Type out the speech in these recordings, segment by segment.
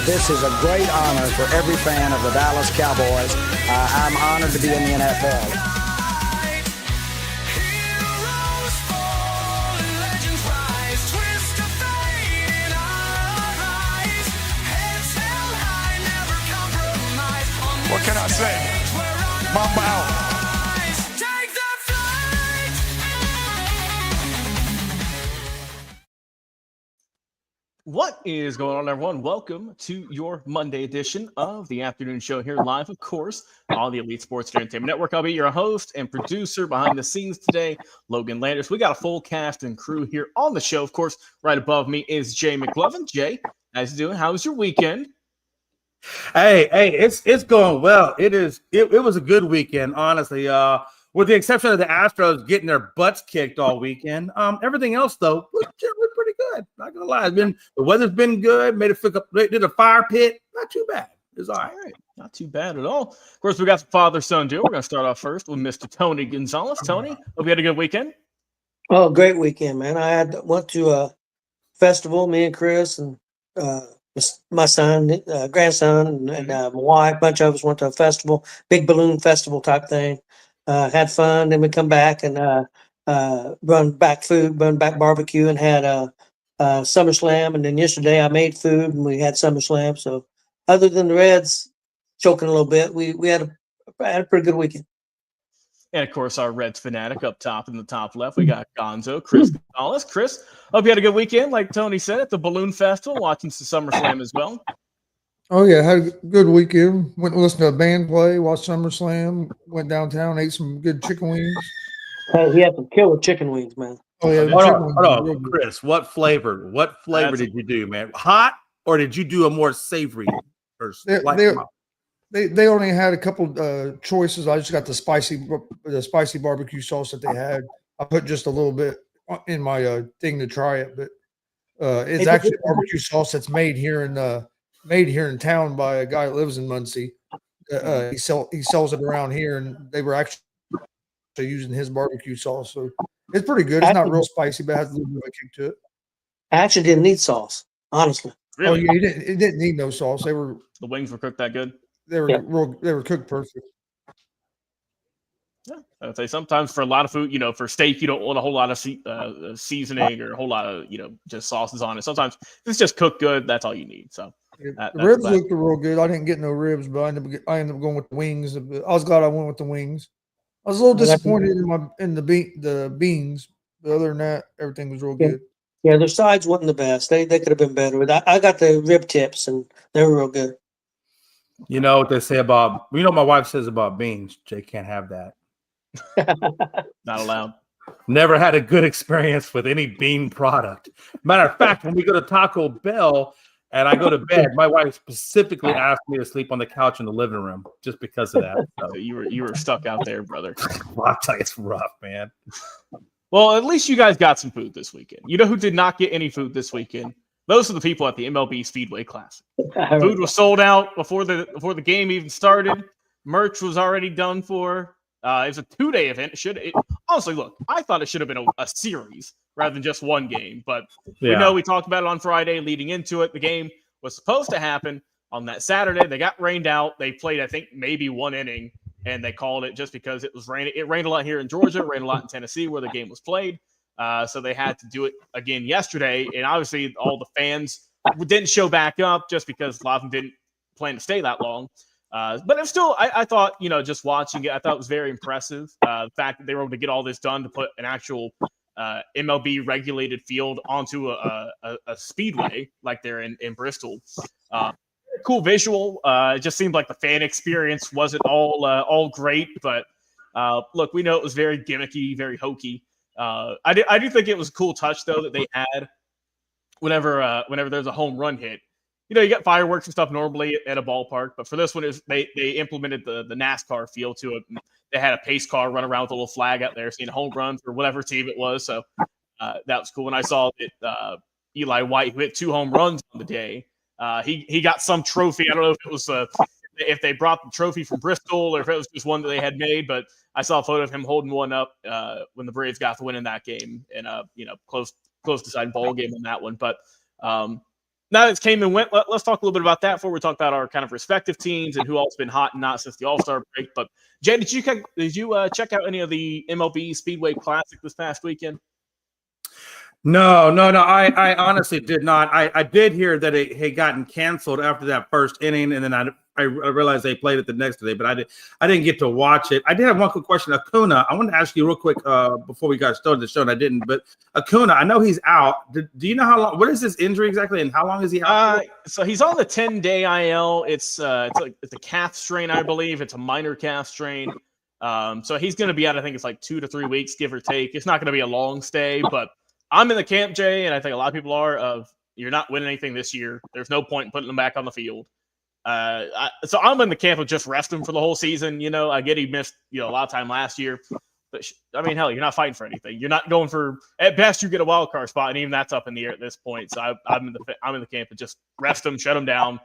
This is a great honor for every fan of the Dallas Cowboys. I'm honored to be in the NFL. What can I say? Mamba out. What is going on, everyone? Welcome to your Monday edition of the afternoon show here live, of course, on the Elite Sports Entertainment Network. I'll be your host and producer behind the scenes today, Logan Landers. We got a full cast and crew here on the show. Of course, right above me is Jay McLovin. Jay, how's you doing? How was your weekend? Hey, it's going well. It was a good weekend, honestly. With the exception of the Astros getting their butts kicked all weekend. Everything else though was generally pretty good. Not gonna lie, the weather's been good. Did a fire pit. Not too bad. It's all right. Not too bad at all. Of course, we got the father-son duo. We're gonna start off first with Mr. Tony Gonzalez. Tony, hope you had a good weekend. Oh, great weekend, man! Went to a festival. Me and Chris and my son, grandson, and my wife. A bunch of us went to a festival, big balloon festival type thing. Had fun. Then we come back and run back barbecue, and had a SummerSlam. And then yesterday I made food and we had SummerSlam. So other than the Reds choking a little bit, we had a pretty good weekend. And of course, our Reds fanatic up top in the top left, we got Gonzo, Chris Gonzalez. Chris, hope you had a good weekend, like Tony said, at the Balloon Festival, watching some SummerSlam as well. Oh, yeah, had a good weekend. Went and listened to a band play, watched SummerSlam, went downtown, ate some good chicken wings. He had some killer chicken wings, man. Oh, yeah. Hold on, Chris. What flavor did you do, man? Hot, or did you do a more savory? They only had a couple choices. I just got the spicy barbecue sauce that they had. I put just a little bit in my thing to try it, but it's actually barbecue sauce that's made here in town by a guy that lives in Muncie. He sells it around here, and they were actually using his barbecue sauce. So it's pretty good. It's not real spicy, but it has a little bit of a kick to it. I actually didn't need sauce, honestly. Really? Oh, yeah, it didn't need no sauce. The wings were cooked that good? They were they were cooked perfect. Yeah, I'd say sometimes for a lot of food, for steak, you don't want a whole lot of seasoning or a whole lot of, just sauces on it. Sometimes if it's just cooked good, that's all you need. So the ribs looked real good. I didn't get no ribs, but I ended up going with the wings. I was glad I went with the wings. I was a little disappointed in the beans, but other than that, everything was real good. Yeah, their sides wasn't the best. They could have been better. But I got the rib tips, and they were real good. You know what they say about my wife says about beans. Jay can't have that. Not allowed. Never had a good experience with any bean product. Matter of fact, when we go to Taco Bell and I go to bed, my wife specifically asked me to sleep on the couch in the living room just because of that. So you were stuck out there, brother. Well, I'll tell you, it's rough, man. Well, at least you guys got some food this weekend. You know who did not get any food this weekend? Those are the people at the MLB Speedway Classic. Food was sold out before the game even started. Merch was already done for. It was a 2-day event. Honestly, look, I thought it should have been a series rather than just one game. But we talked about it on Friday leading into it. The game was supposed to happen on that Saturday. They got rained out. They played, I think, maybe one inning, and they called it just because it was raining. It rained a lot here in Georgia. It rained a lot in Tennessee where the game was played. So they had to do it again yesterday. And obviously all the fans didn't show back up just because a lot of them didn't plan to stay that long. But it was still, I thought, just watching it, I thought it was very impressive. The fact that they were able to get all this done to put an actual MLB regulated field onto a speedway like they're in Bristol. Cool visual. It just seemed like the fan experience wasn't all great. But look, we know it was very gimmicky, very hokey. I do think it was a cool touch, though, that they had whenever there's a home run hit. You get fireworks and stuff normally at a ballpark, but for this one, they implemented the NASCAR feel to it. They had a pace car run around with a little flag out there, seeing a home run for whatever team it was. So that was cool. And I saw that Eli White, who hit 2 home runs on the day, he got some trophy. I don't know if it was if they brought the trophy from Bristol or if it was just one that they had made, but I saw a photo of him holding one up when the Braves got the win in that game, and close deciding ball game on that one. But now that it's came and went, let's talk a little bit about that before we talk about our kind of respective teams and who all's been hot and not since the All-Star break. But Jay, did you check out any of the MLB Speedway Classic this past weekend? No. I honestly did not. I did hear that it had gotten canceled after that first inning, and then I realized they played it the next day, but I didn't get to watch it. I did have one quick question. Acuna, I wanted to ask you real quick before we got started the show, and I didn't. But Acuna, I know he's out. Do you know how long? What is his injury exactly, and how long is he out? So he's on the 10-day IL. It's a calf strain, I believe. It's a minor calf strain. So he's going to be out. I think it's like 2 to 3 weeks, give or take. It's not going to be a long stay, but I'm in the camp, Jay, and I think a lot of people are, of you're not winning anything this year. There's no point in putting them back on the field. So I'm in the camp of just rest him for the whole season. You know, I get he missed a lot of time last year, but I mean, hell, you're not fighting for anything. You're not going for, at best you get a wild card spot, and even that's up in the air at this point. So I'm in the camp of just rest him, shut him down.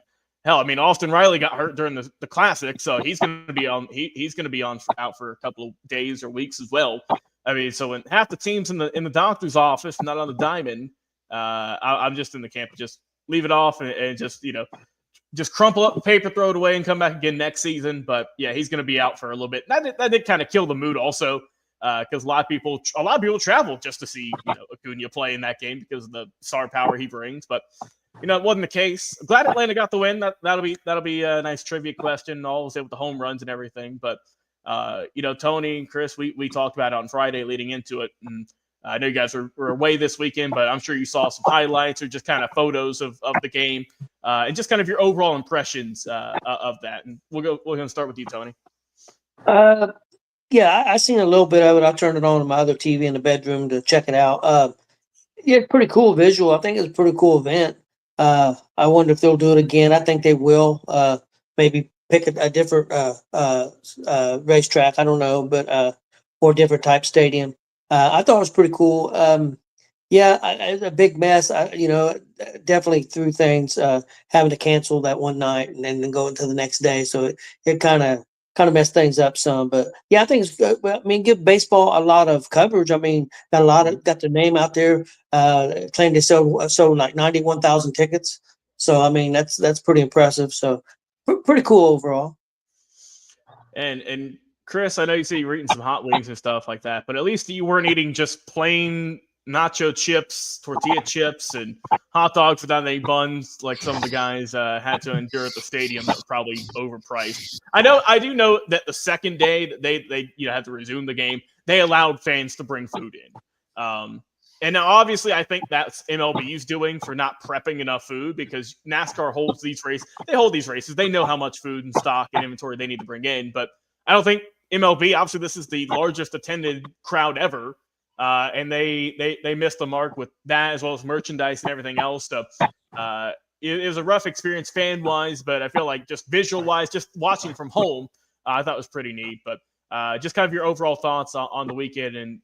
Hell, I mean, Austin Riley got hurt during the Classic, so he's going to be on. He's going to be out for a couple of days or weeks as well. I mean, so when half the team's in the doctor's office, not on the diamond, I'm just in the camp of just leave it off and just crumple up the paper, throw it away, and come back again next season. But yeah, he's going to be out for a little bit. That did kind of kill the mood also, because a lot of people travel just to see Acuna play in that game because of the star power he brings. But it wasn't the case. I'm glad Atlanta got the win. That'll be a nice trivia question. All with the home runs and everything. But Tony and Chris, we talked about it on Friday leading into it, and I know you guys were away this weekend, but I'm sure you saw some highlights or just kind of photos of the game, and just kind of your overall impressions of that. And we're going to start with you, Tony. Yeah, I seen a little bit of it. I turned it on to my other TV in the bedroom to check it out. Yeah, pretty cool visual. I think it's a pretty cool event. I wonder if they'll do it again. I think they will. Maybe pick a different racetrack. I don't know, but or different type stadium. I thought it was pretty cool. It's a big mess. Definitely through things, having to cancel that one night and then go into the next day. So it kind of messed things up some. But yeah, I think it's good. Well, I mean, give baseball a lot of coverage. I mean, got their name out there. Claimed they sold like 91,000 tickets. So I mean, that's pretty impressive. So pretty cool overall. And Chris, I know you say you were eating some hot wings and stuff like that, but at least you weren't eating just plain nacho chips, tortilla chips, and hot dogs without any buns like some of the guys had to endure at the stadium. That was probably overpriced. I do know that the second day that they had to resume the game, they allowed fans to bring food in. And now, obviously, I think that's MLB's doing for not prepping enough food, because NASCAR holds these races. They hold these races. They know how much food and stock and inventory they need to bring in. But I don't think MLB, obviously, this is the largest attended crowd ever. And they missed the mark with that, as well as merchandise and everything else. So it was a rough experience fan-wise, but I feel like just visual-wise, just watching from home, I thought it was pretty neat. But just kind of your overall thoughts on the weekend, and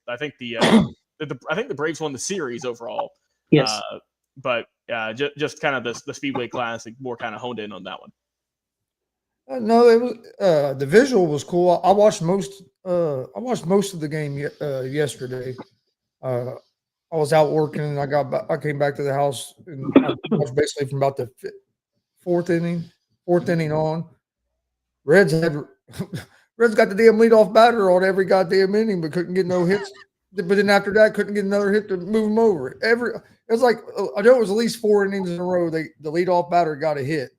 I think the Braves won the series overall. Yes. But just kind of the Speedway Classic, more kind of honed in on that one. No, it was the visual was cool. I watched most of the game yesterday. I was out working, and I came back to the house, and I watched basically from about the fourth inning on. Reds got the damn leadoff batter on every goddamn inning, but couldn't get no hits. But then after that, couldn't get another hit to move them over. It was like, I know it was at least 4 innings in a row. The leadoff batter got a hit,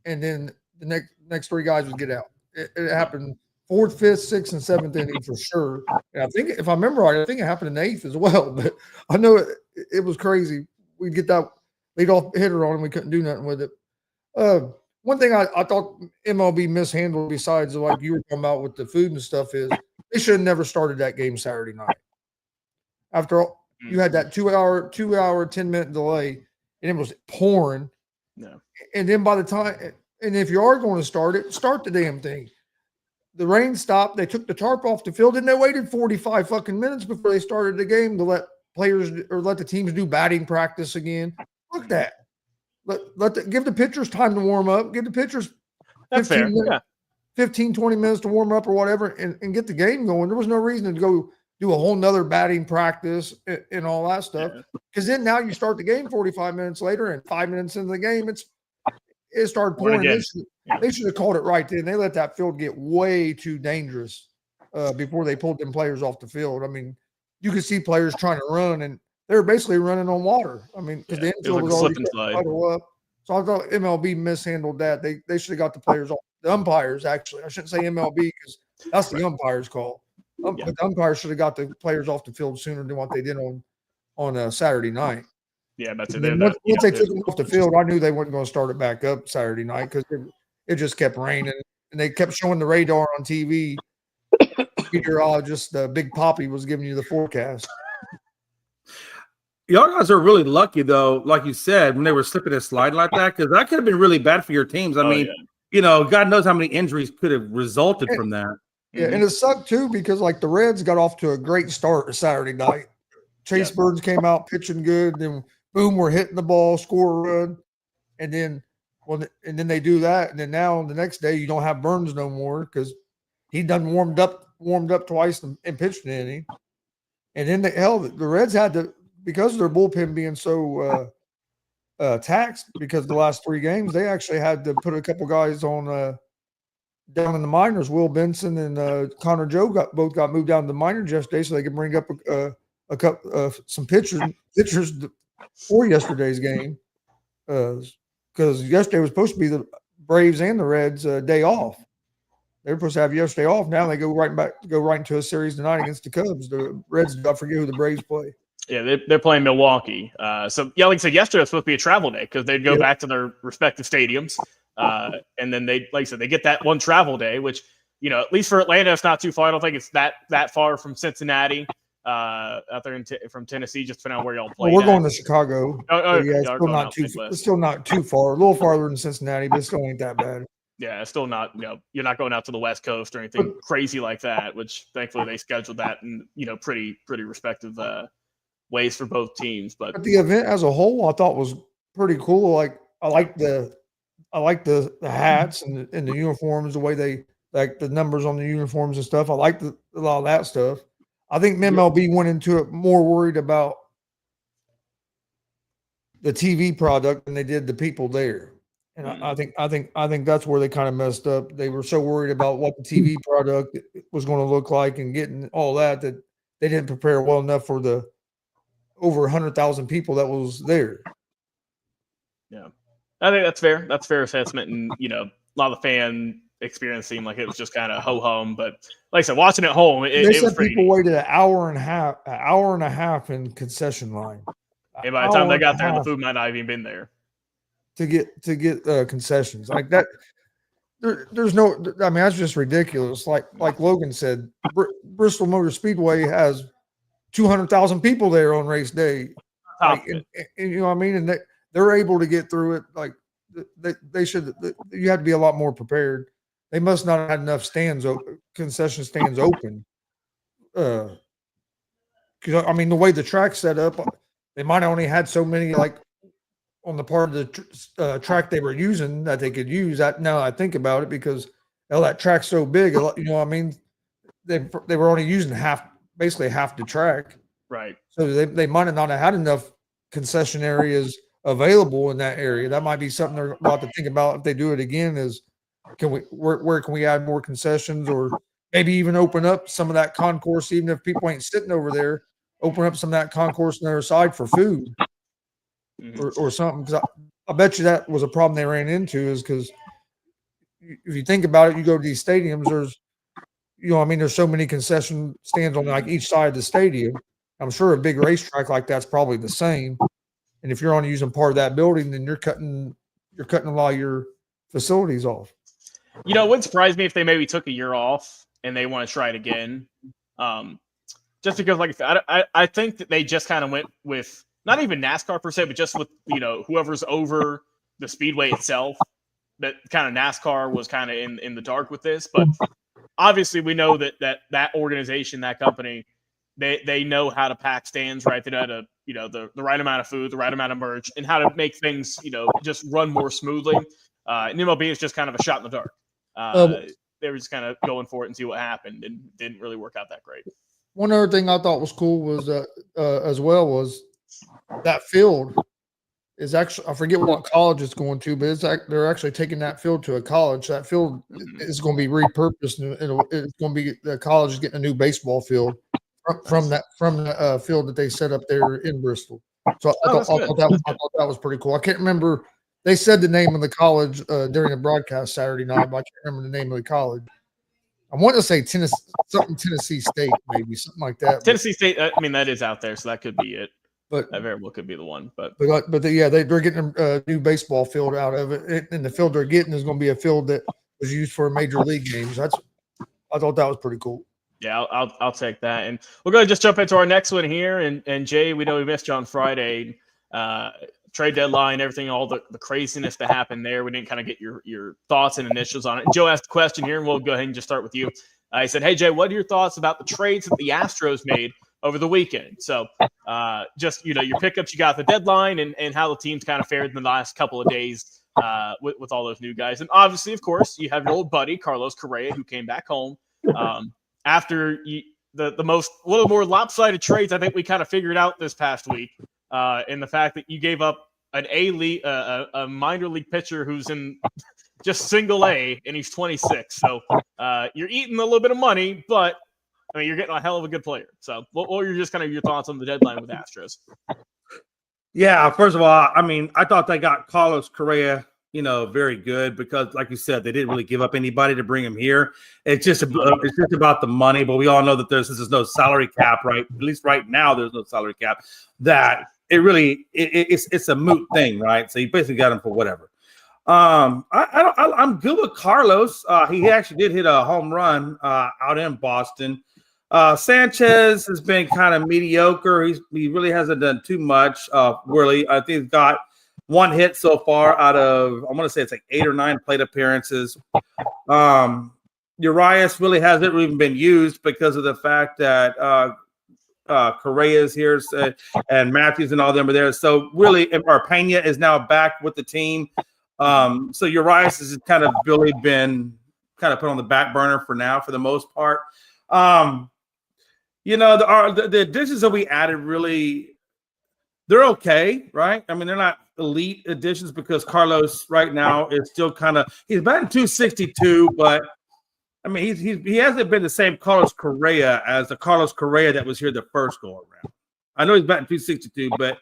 and then the next 3 guys would get out. It happened 4th, 5th, 6th, and 7th inning for sure. And I think, if I remember right, I think it happened in the 8th as well. But I know it was crazy. We'd get that leadoff hitter on, and we couldn't do nothing with it. One thing I thought MLB mishandled, besides like you were talking about with the food and stuff, is they should have never started that game Saturday night. After all, you had that 2-hour, 10-minute delay, and it was pouring. No. And then by the time, and if you are going to start it, start the damn thing. The rain stopped. They took the tarp off the field, and they waited 45 fucking minutes before they started the game to let players or let the teams do batting practice again. Fuck that. Give the pitchers time to warm up. Give the pitchers 15, 20 minutes to warm up or whatever, and get the game going. There was no reason to go do a whole nother batting practice and all that stuff. Because then now you start the game 45 minutes later, and 5 minutes into the game, it started pouring. They should have called it right then. They let that field get way too dangerous before they pulled them players off the field. I mean, you could see players trying to run, and they were basically running on water. I mean, because the infield was already huddled up. So I thought MLB mishandled that. They should have got the players off. The umpires, actually. I shouldn't say MLB because that's the umpire's call. But the umpires should have got the players off the field sooner than what they did on Saturday night. Yeah, that's it. Once they took them off the field, I knew they weren't going to start it back up Saturday night because it just kept raining. And they kept showing the radar on TV. Meteorologist Big Poppy was giving you the forecast. Y'all guys are really lucky, though, like you said, when they were slipping and sliding like that, because that could have been really bad for your teams. I mean, God knows how many injuries could have resulted from that. Yeah, and it sucked, too, because, like, the Reds got off to a great start Saturday night. Chase Burns came out pitching good, then boom, we're hitting the ball, score a run, and then they do that, and then now the next day you don't have Burns no more because he done warmed up twice and pitched an inning, and then the Reds had to, because of their bullpen being so taxed because of the last 3 games, they actually had to put a couple guys on down in the minors. Will Benson and Connor Joe both got moved down to the minors yesterday so they could bring up a couple some pitchers for yesterday's game because yesterday was supposed to be the Braves and the Reds day off. They were supposed to have yesterday off. Now they go right into a series tonight against the Cubs. The Reds, I forget who the Braves play. Yeah, they're playing Milwaukee. So like I said, yesterday was supposed to be a travel day because they'd go back to their respective stadiums, and then they, like I said, they get that one travel day, which at least for Atlanta, it's not too far. I don't think it's that far from Cincinnati. Out there from Tennessee, just depending on where y'all play. We're going to Chicago. It's still not too far. A little farther than Cincinnati, but it still ain't that bad. Yeah, it's still not. You're not going out to the West Coast or anything crazy like that. Which thankfully they scheduled that in pretty respective ways for both teams. But the event as a whole, I thought was pretty cool. Like I like the hats and the uniforms, the way they like the numbers on the uniforms and stuff. I like a lot of that stuff. I think MLB went into it more worried about the TV product than they did the people there. And I think that's where they kind of messed up. They were so worried about what the TV product was going to look like and getting all that they didn't prepare well enough for the over 100,000 people that was there. Yeah, I think that's fair. That's fair assessment. And a lot of the fan experience seemed like it was just kind of ho hum. But like I said, watching at home, they said people waited an hour and a half in concession line. And by the time they got there, the food might not have even been there. To get concessions like that, there's no. I mean, that's just ridiculous. Like Logan said, Bristol Motor Speedway has 200,000 people there on race day. And you know what I mean? And they're able to get through it. Like they should. You have to be a lot more prepared. They must not have had enough concession stands open. Because I mean, the way the track's set up, they might have only had so many on the part of the track they were using that they could use. That now I think about it, because that track's so big, you know what I mean? They were only using basically half the track. Right. So they might not have had enough concession areas available in that area. That might be something they're about to think about if they do it again, is where can we add more concessions, or maybe even open up some of that concourse, even if people ain't sitting over there, open up some of that concourse on the other side for food. Or something, because I bet you that was a problem they ran into, is because if you think about it, you go to these stadiums, there's so many concession stands on each side of the stadium. I'm sure a big racetrack like that's probably the same. And if you're only using part of that building, then you're cutting a lot of your facilities off. It wouldn't surprise me if they maybe took a year off and they want to try it again. Just because, like I think that they just kind of went with, not even NASCAR per se, but just with, whoever's over the speedway itself, that kind of NASCAR was kind of in the dark with this. But obviously we know that organization, that company, they know how to pack stands, right? They know how to, the right amount of food, the right amount of merch, and how to make things, just run more smoothly. And MLB is just kind of a shot in the dark. They were just kind of going for it and see what happened, and didn't really work out that great. one other thing I thought was cool was as well was that field is actually, I forget what college it's going to, but they're actually taking that field to a college. That field is going to be repurposed, and it's going to be the college is getting a new baseball field from the field that they set up there in Bristol. So I thought that was pretty cool. I can't remember. They said the name of the college during the broadcast Saturday night, but I can't remember the name of the college. I want to say Tennessee State, maybe something like that. Tennessee State. I mean, that is out there, so that could be it. But that very well could be the one. But they're getting a new baseball field out of it, and the field they're getting is going to be a field that was used for major league games. I thought that was pretty cool. Yeah, I'll take that, and we're going to just jump into our next one here. And Jay, we know we missed you on Friday. Trade deadline, everything, all the craziness that happened there. We didn't kind of get your thoughts and initials on it. And Joe asked a question here, and we'll go ahead and just start with you. He said, "Hey Jay, what are your thoughts about the trades that the Astros made over the weekend?" So just, your pickups, you got the deadline and how the team's kind of fared in the last couple of days with all those new guys. And obviously, of course, you have your old buddy, Carlos Correa, who came back home after one of the more lopsided trades I think we kind of figured out this past week in the fact that you gave up an a minor league pitcher who's in just single A, and he's 26. So you're eating a little bit of money, but I mean, you're getting a hell of a good player. So what were just kind of your thoughts on the deadline with Astros? Yeah, first of all, I mean, I thought they got Carlos Correa, very good because, like you said, they didn't really give up anybody to bring him here. It's just about the money, but we all know that there's no salary cap, right? At least right now, there's no salary cap. That it's a moot thing, right? So you basically got him for whatever. I'm good with Carlos. He actually did hit a home run out in Boston. Sanchez has been kind of mediocre. He really hasn't done too much. Really, I think he's got one hit so far out of, I'm going to say it's like 8 or 9 plate appearances. Urias really hasn't even been used because of the fact that Correa's here and Matthews and all them are there. So really, Pena is now back with the team. So Urias has kind of really been kind of put on the back burner for now, for the most part. The additions that we added really, they're okay, right? I mean, they're not elite additions because Carlos right now is still he's batting 262, but I mean, he hasn't been the same Carlos Correa as the Carlos Correa that was here the first go around. I know he's batting 262, but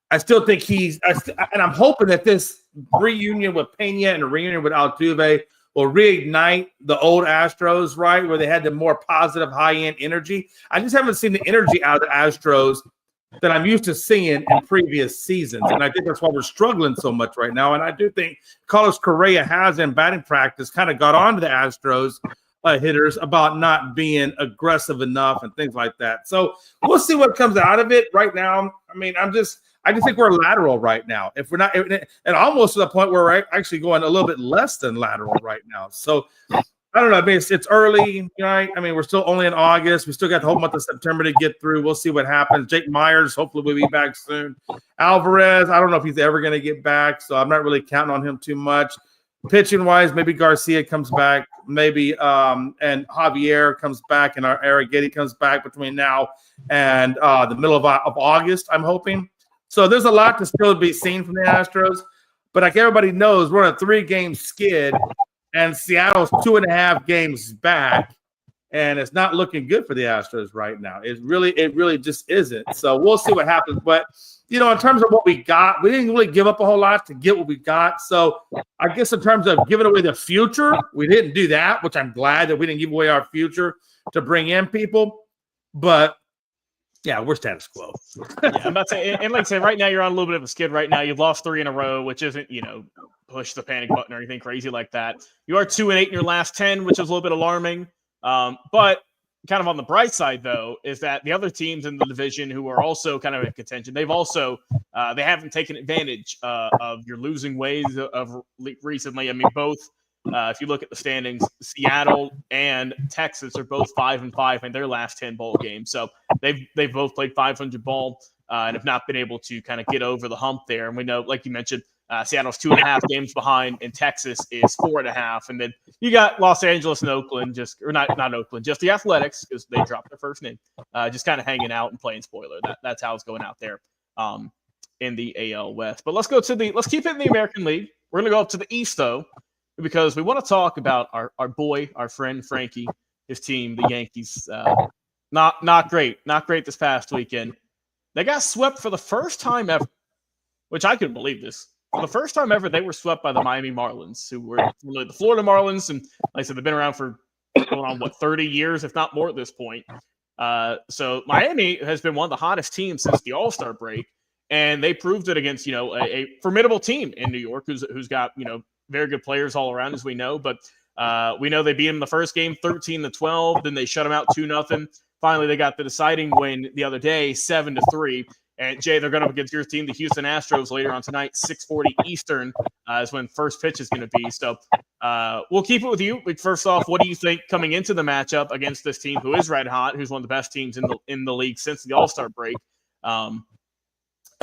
I still think and I'm hoping that this reunion with Pena and a reunion with Altuve will reignite the old Astros, right, where they had the more positive, high-end energy. I just haven't seen the energy out of the Astros that I'm used to seeing in previous seasons, and I think that's why we're struggling so much right now. And I do think Carlos Correa has, in batting practice, kind of got on to the Astros hitters about not being aggressive enough and things like that. So we'll see what comes out of it. Right now, I mean, I just think we're lateral right now. If we're not, and almost to the point where we're actually going a little bit less than lateral right now. So I don't know. I mean, it's early, right? I mean, we're still only in August. We still got the whole month of September to get through. We'll see what happens. Jake Myers, hopefully, will be back soon. Alvarez, I don't know if he's ever going to get back, so I'm not really counting on him too much. Pitching wise, maybe Garcia comes back, maybe and Javier comes back, and our Arrighetti comes back between now and the middle of August, I'm hoping. So there's a lot to still be seen from the Astros, but like everybody knows, we're on a 3-game skid, and Seattle's 2.5 games back, and it's not looking good for the Astros right now. It really just isn't. So we'll see what happens. But in terms of what we got, we didn't really give up a whole lot to get what we got. So I guess in terms of giving away the future, we didn't do that, which I'm glad that we didn't give away our future to bring in people. But yeah, we're status quo. Yeah, I'm about to say, and like I said, right now you're on a little bit of a skid right now. You've lost 3 in a row, which isn't, push the panic button or anything crazy like that. You are 2-8 in your last 10, which is a little bit alarming. But kind of on the bright side, though, is that the other teams in the division who are also kind of in contention, they've also they haven't taken advantage of your losing ways of recently. I mean, both. If you look at the standings, Seattle and Texas are both 5-5 in their last 10 bowl games. So they've both played 500 ball and have not been able to kind of get over the hump there. And we know, like you mentioned, Seattle's 2.5 games behind, and Texas is 4.5. And then you got Los Angeles and Oakland, not Oakland, just the Athletics, because they dropped their first name, just kind of hanging out and playing spoiler. That's how it's going out there in the AL West. But let's keep it in the American League. We're going to go up to the East, though, because we want to talk about our boy, our friend Frankie, his team, the Yankees. Not great this past weekend. They got swept for the first time ever, which I couldn't believe this. For the first time ever, they were swept by the Miami Marlins, who were really the Florida Marlins, and like I said, they've been around for going on 30 years, if not more at this point. So Miami has been one of the hottest teams since the All-Star break, and they proved it against a formidable team in New York, who's got very good players all around, as we know. But we know they beat them the first game 13-12, then they shut them out 2-0. Finally, they got the deciding win the other day, 7-3. And Jay, they're going up against your team, the Houston Astros, later on tonight, 6:40 Eastern is when first pitch is going to be. So we'll keep it with you. First off, what do you think coming into the matchup against this team, who is red hot, who's one of the best teams in the league since the All-Star break? I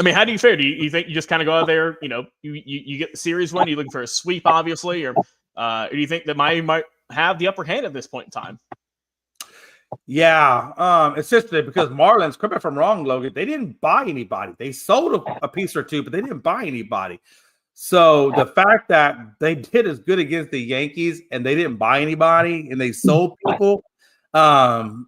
mean, how do you fare? Do you think you just kind of go out there, you get the series win, you looking for a sweep, obviously, or do you think that Miami might have the upper hand at this point in time? Yeah, it's just that because Marlins, correct me if I'm wrong, Logan, they didn't buy anybody. They sold a piece or two, but they didn't buy anybody. So the fact that they did as good against the Yankees and they didn't buy anybody and they sold people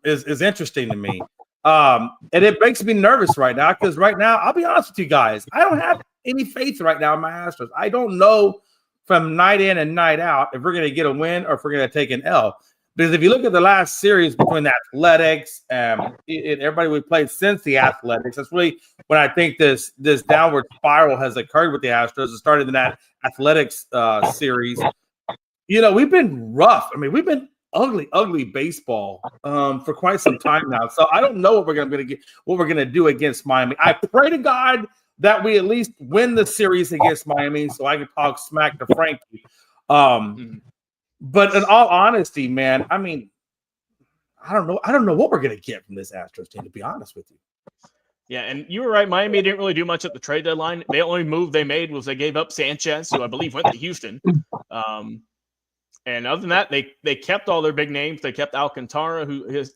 is interesting to me. And it makes me nervous right now because right now, I'll be honest with you guys, I don't have any faith right now in my Astros. I don't know from night in and night out if we're going to get a win or if we're going to take an L. Because if you look at the last series between the Athletics and everybody we played since the Athletics, that's really when I think this downward spiral has occurred with the Astros. It started in that Athletics series. We've been rough. I mean, we've been ugly baseball for quite some time now. So I don't know what we're going to do against Miami. I pray to God that we at least win the series against Miami so I can talk smack to Frankie. But in all honesty, man, I mean, I don't know what we're going to get from this Astros team, to be honest with you. Yeah, and you were right. Miami didn't really do much at the trade deadline. The only move they made was they gave up Sanchez, who I believe went to Houston. And other than that, they kept all their big names. They kept Alcantara,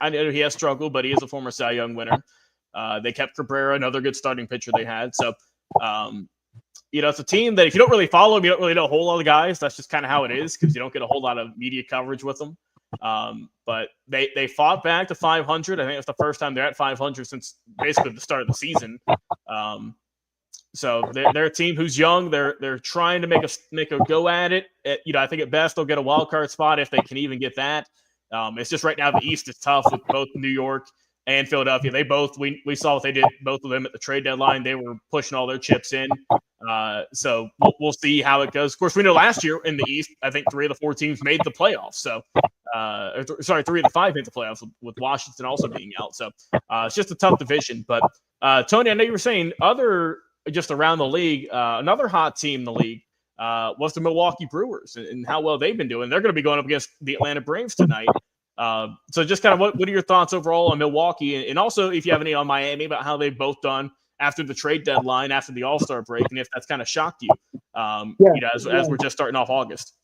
I know he has struggled, but he is a former Cy Young winner. They kept Cabrera, another good starting pitcher they had. So, it's a team that if you don't really follow them, you don't really know a whole lot of guys. That's just kind of how it is because you don't get a whole lot of media coverage with them. But they fought back to 500. I think it's the first time they're at 500 since basically the start of the season. So they're a team who's young. They're trying to make a go at it. I think at best they'll get a wild card spot if they can even get that. It's just right now the East is tough with both New York and Philadelphia. They both we saw what they did, both of them at the trade deadline. They were pushing all their chips in. So we'll see how it goes. Of course, we know last year in the East, I think 3 of the 4 teams made the playoffs. So, 3 of the 5 made the playoffs with Washington also being out. So it's just a tough division. But Tony, I know you were saying just around the league, another hot team in the league was the Milwaukee Brewers and how well they've been doing. They're going to be going up against the Atlanta Braves tonight. So just kind of what are your thoughts overall on Milwaukee? And also if you have any on Miami about how they've both done after the trade deadline, after the All-Star break, and if that's kind of shocked you, as we're just starting off August.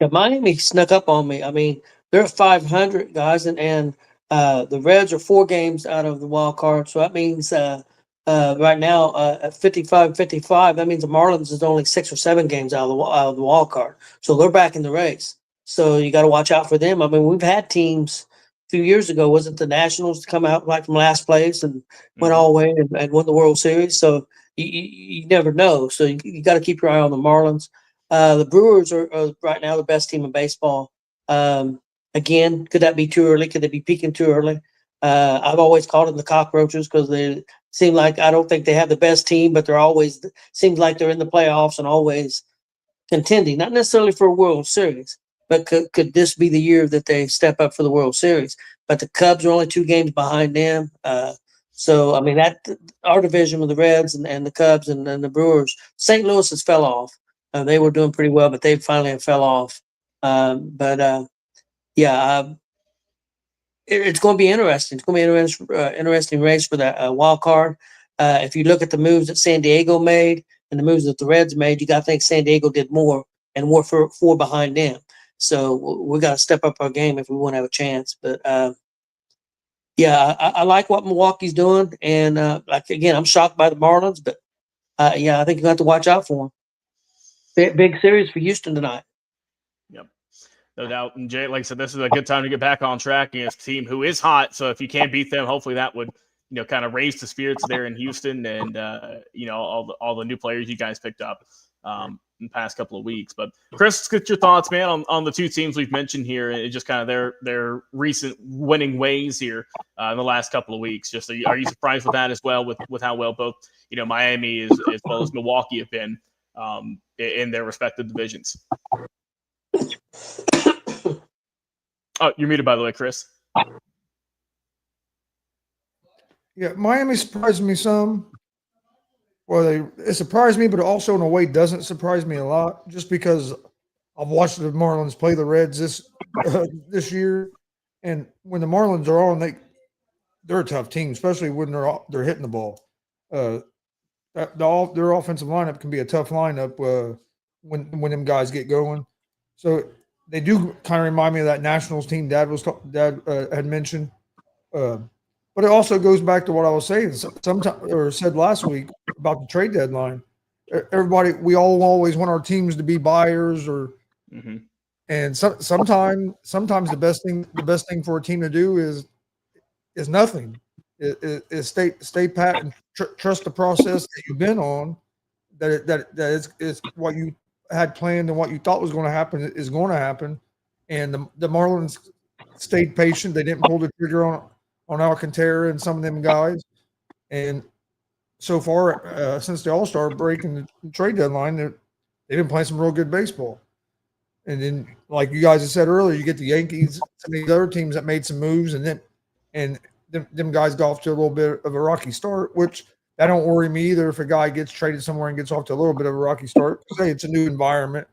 Yeah, Miami snuck up on me. I mean, they're at 500 guys, and the Reds are 4 games out of the wild card. So that means right now at 55-55, that means the Marlins is only 6 or 7 games out of the wild card. So they're back in the race. So you got to watch out for them. I mean, we've had teams a few years ago, wasn't the Nationals to come out like from last place and went all the way and won the World Series. So you never know. So you got to keep your eye on the Marlins. The Brewers are right now the best team in baseball. Again, could that be too early? Could they be peaking too early? I've always called them the cockroaches because they seem like I don't think they have the best team, but they're always seems like they're in the playoffs and always contending, not necessarily for a World Series. But could this be the year that they step up for the World Series? But the Cubs are only 2 games behind them. So, I mean, our division with the Reds and the Cubs and the Brewers, St. Louis has fell off. They were doing pretty well, but they finally fell off. It's going to be interesting. It's going to be an interesting race for that wild card. If you look at the moves that San Diego made, and the moves that the Reds made, you got to think San Diego did more and more for four behind them. So we got to step up our game if we want to have a chance. But yeah, I like what Milwaukee's doing, and like again, I'm shocked by the Marlins, but yeah, I think you have to watch out for them. Big series for Houston tonight. Yep. No doubt. And Jay, like I said, this is a good time to get back on track against a team who is hot. So if you can't beat them, hopefully that would, kind of raise the spirits there in Houston and, all the new players you guys picked up in the past couple of weeks. But Chris, let's get your thoughts, man, on the two teams we've mentioned here and just kind of their recent winning ways here in the last couple of weeks. Just are you surprised with that as well, with how well both, Miami as well as Milwaukee have been in their respective divisions? Oh, you're muted, by the way, Chris. Yeah, Miami surprised me some. Well, it surprised me, but also in a way doesn't surprise me a lot, just because I've watched the Marlins play the Reds this year, and when the Marlins are on, they're a tough team, especially when they're hitting the ball. Their offensive lineup can be a tough lineup when them guys get going. So they do kind of remind me of that Nationals team Dad had mentioned. But it also goes back to what I was saying said last week about the trade deadline. Everybody, we all always want our teams to be buyers, and sometimes the best thing for a team to do is nothing. Is stay pat and trust the process that you've been on. That is what you had planned and what you thought was going to happen is going to happen. And the Marlins stayed patient. They didn't pull the trigger on Alcantara and some of them guys. And so far, since the All-Star break and the trade deadline, they've been playing some real good baseball. And then, like you guys have said earlier, you get the Yankees, some of these other teams that made some moves, and them guys got off to a little bit of a rocky start, which that don't worry me either if a guy gets traded somewhere and gets off to a little bit of a rocky start. Hey, it's a new environment.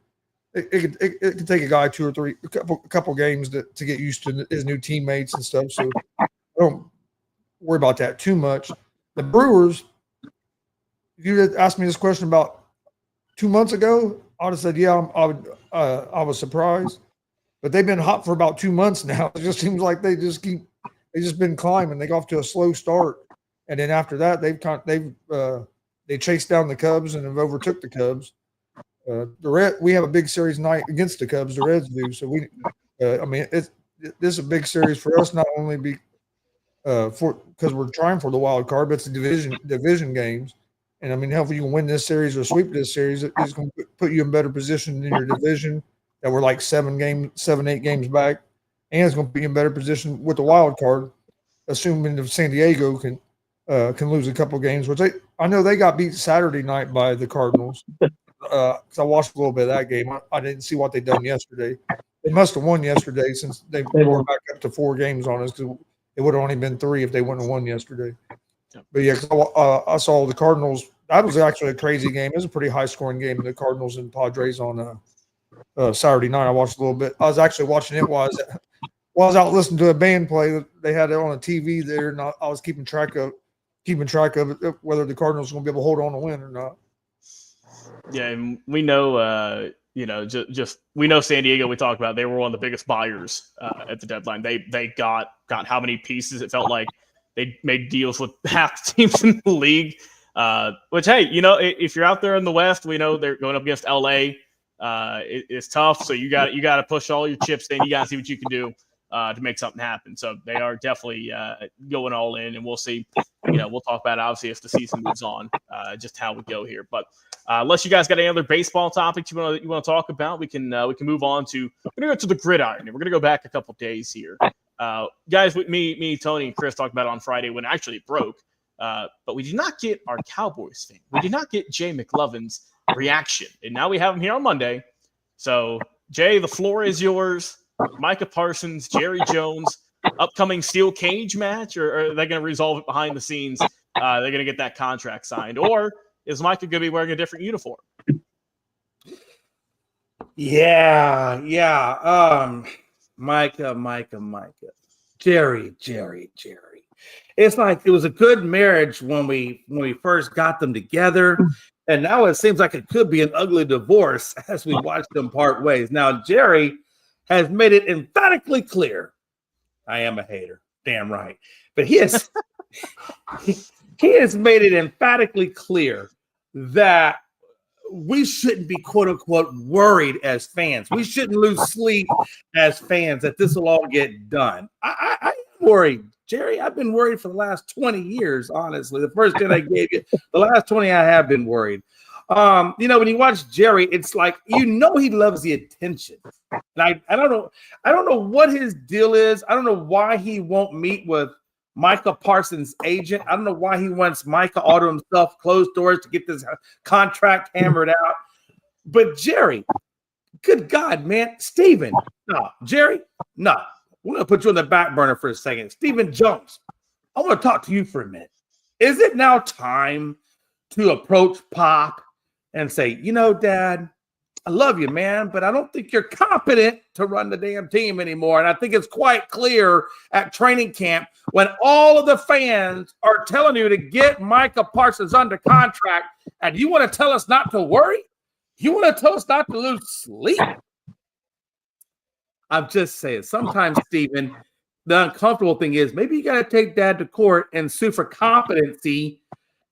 It could take a guy a couple games to get used to his new teammates and stuff. So I don't worry about that too much. The Brewers, if you had asked me this question about 2 months ago, I would have said, yeah, I was surprised. But they've been hot for about 2 months now. It just seems like they just been climbing. They got off to a slow start. And then after that, they chased down the Cubs and have overtook the Cubs. We have a big series night against the Cubs. The Reds do. So this is a big series for us. Not only because we're trying for the wild card, but it's the division games. And I mean, hopefully you can win this series or sweep this series. It's going to put you in better position in your division that we're like 7-8 games back, and it's going to put you in better position with the wild card, assuming if San Diego can lose a couple games, which I know they got beat Saturday night by the Cardinals. Because I watched a little bit of that game. I didn't see what they done yesterday. They must have won yesterday since they were back up to 4 games on us, because it would have only been 3 if they wouldn't have won yesterday. But yeah, I saw the Cardinals. That was actually a crazy game. It was a pretty high-scoring game, the Cardinals and Padres on Saturday night. I watched a little bit. I was actually watching it while I was out listening to a band play. They had it on a TV there, and I was keeping track of it, whether the Cardinals were going to be able to hold on to win or not. Yeah, and we know, we know San Diego. We talked about they were one of the biggest buyers at the deadline. They got how many pieces? It felt like they made deals with half the teams in the league. Which, hey, if you're out there in the West, we know they're going up against LA. It's tough, so you got to push all your chips in. You got to see what you can do to make something happen. So they are definitely going all in, and we'll see. We'll talk about it, obviously as the season moves on, just how we go here. But unless you guys got any other baseball topics you want to talk about, we can move on to. We're gonna go to the gridiron, and we're gonna go back a couple days here. Guys, with me, Tony, and Chris talked about it on Friday when actually it broke. But we did not get our Cowboys fan. We did not get Jay McLovin's reaction, and now we have him here on Monday. So Jay, the floor is yours. Micah Parsons, Jerry Jones, upcoming steel cage match, or are they going to resolve it behind the scenes? They're going to get that contract signed, or is Micah going to be wearing a different uniform? Yeah. Micah. Jerry. It's like it was a good marriage when we first got them together. And now it seems like it could be an ugly divorce as we watch them part ways. Now, Jerry has made it emphatically clear. I am a hater. Damn right. But he has made it emphatically clear that we shouldn't be quote unquote worried as fans. We shouldn't lose sleep as fans that this will all get done. I am worried, Jerry. I've been worried for the last 20 years, honestly. The first 10 I gave you, the last 20 I have been worried. When you watch Jerry, it's like he loves the attention. And I don't know what his deal is. I don't know why he won't meet with Micah Parsons' agent. I don't know why he wants Micah all to himself, closed doors to get this contract hammered out. But Jerry, good God, man. Steven, no. Jerry, no. We're going to put you on the back burner for a second. Stephen Jones, I want to talk to you for a minute. Is it now time to approach Pop and say, Dad, I love you, man, but I don't think you're competent to run the damn team anymore. And I think it's quite clear at training camp when all of the fans are telling you to get Micah Parsons under contract, and you want to tell us not to worry? You want to tell us not to lose sleep? I'm just saying, sometimes, Stephen, the uncomfortable thing is maybe you got to take Dad to court and sue for competency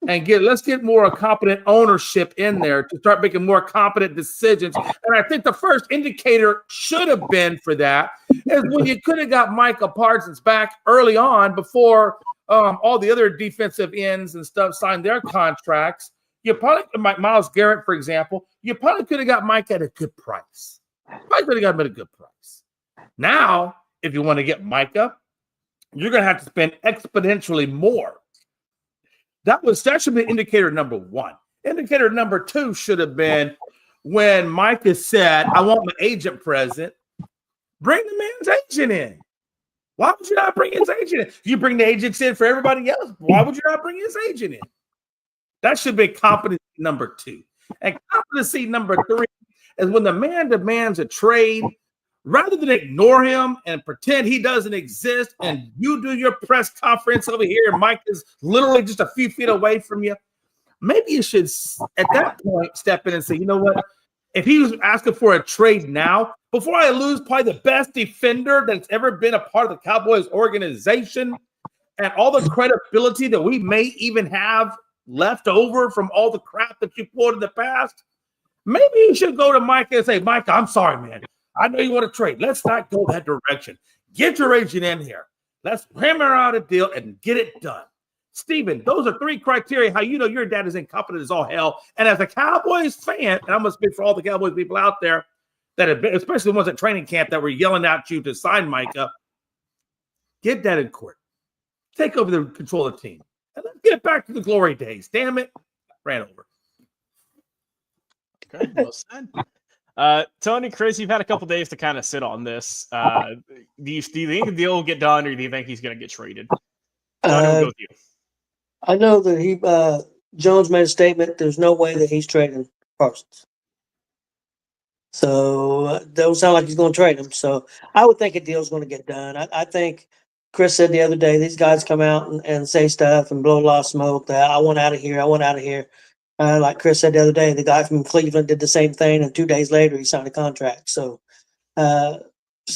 and let's get more competent ownership in there to start making more competent decisions. And I think the first indicator should have been for that is when you could have got Micah Parsons back early on before all the other defensive ends and stuff signed their contracts. You probably, Myles Garrett, for example, you probably could have got Mike at a good price. Probably could have got him at a good price. Now, if you want to get Micah, you're going to have to spend exponentially more. That should be indicator number one. Indicator number two should have been when Micah said, I want my agent present. Bring the man's agent in. Why would you not bring his agent in? You bring the agents in for everybody else. Why would you not bring his agent in? That should be competency number two. And competency number three is when the man demands a trade, rather than ignore him and pretend he doesn't exist and you do your press conference over here and Mike is literally just a few feet away from you, maybe you should, at that point, step in and say, you know what? If he was asking for a trade now, before I lose probably the best defender that's ever been a part of the Cowboys organization and all the credibility that we may even have left over from all the crap that you pulled in the past, maybe you should go to Mike and say, Mike, I'm sorry, man. I know you want to trade. Let's not go that direction. Get your agent in here. Let's hammer out a deal and get it done. Stephen, those are three criteria how you know your dad is incompetent as all hell. And as a Cowboys fan, and I'm going to speak for all the Cowboys people out there that have been, especially the ones at training camp that were yelling at you to sign Micah, get that in court. Take over the control of the team. And let's get back to the glory days. Damn it. Ran over. Okay, well said. Tony, Chris, you've had a couple days to kind of sit on this. Do you think the deal will get done, or do you think he's going to get traded? Tony, we'll go with you. I know that Jones made a statement. There's no way that he's trading Parsons. So don't sound like he's going to trade him. So I would think a deal's going to get done. I think Chris said the other day, these guys come out and say stuff and blow a lot of smoke that I want out of here. I want out of here. Like Chris said the other day, the guy from Cleveland did the same thing, and 2 days later he signed a contract. So, I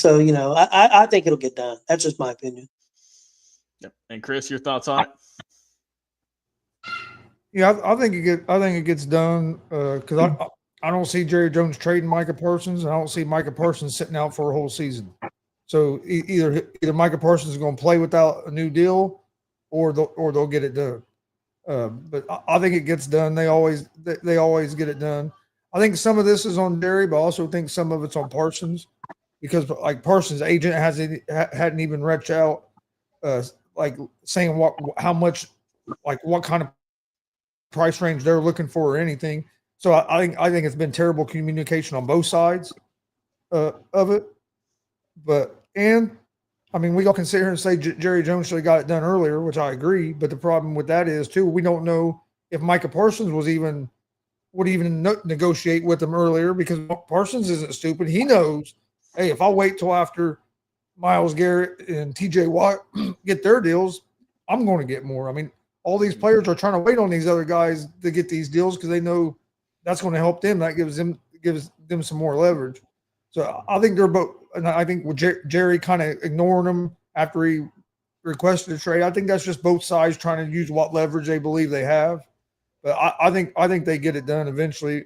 think it'll get done. That's just my opinion. Yep. And Chris, your thoughts on it? Yeah, I think it gets done because I don't see Jerry Jones trading Micah Parsons, and I don't see Micah Parsons sitting out for a whole season. So either Micah Parsons is going to play without a new deal, or they'll get it done. But I think it gets done. They always get it done. I think some of this is on Jerry, but I also think some of it's on Parsons because like Parsons' agent hadn't even reached out, like saying how much, like what kind of price range they're looking for or anything. So I think it's been terrible communication on both sides of it. We all can sit here and say Jerry Jones should have got it done earlier, which I agree. But the problem with that is too, we don't know if Micah Parsons would even negotiate with him earlier because Parsons isn't stupid. He knows, hey, if I wait till after Myles Garrett and TJ Watt get their deals, I'm going to get more. I mean, all these players are trying to wait on these other guys to get these deals because they know that's going to help them. That gives them some more leverage. So I think they're both, and I think with Jerry kind of ignoring them after he requested a trade, I think that's just both sides trying to use what leverage they believe they have. But I think they get it done eventually.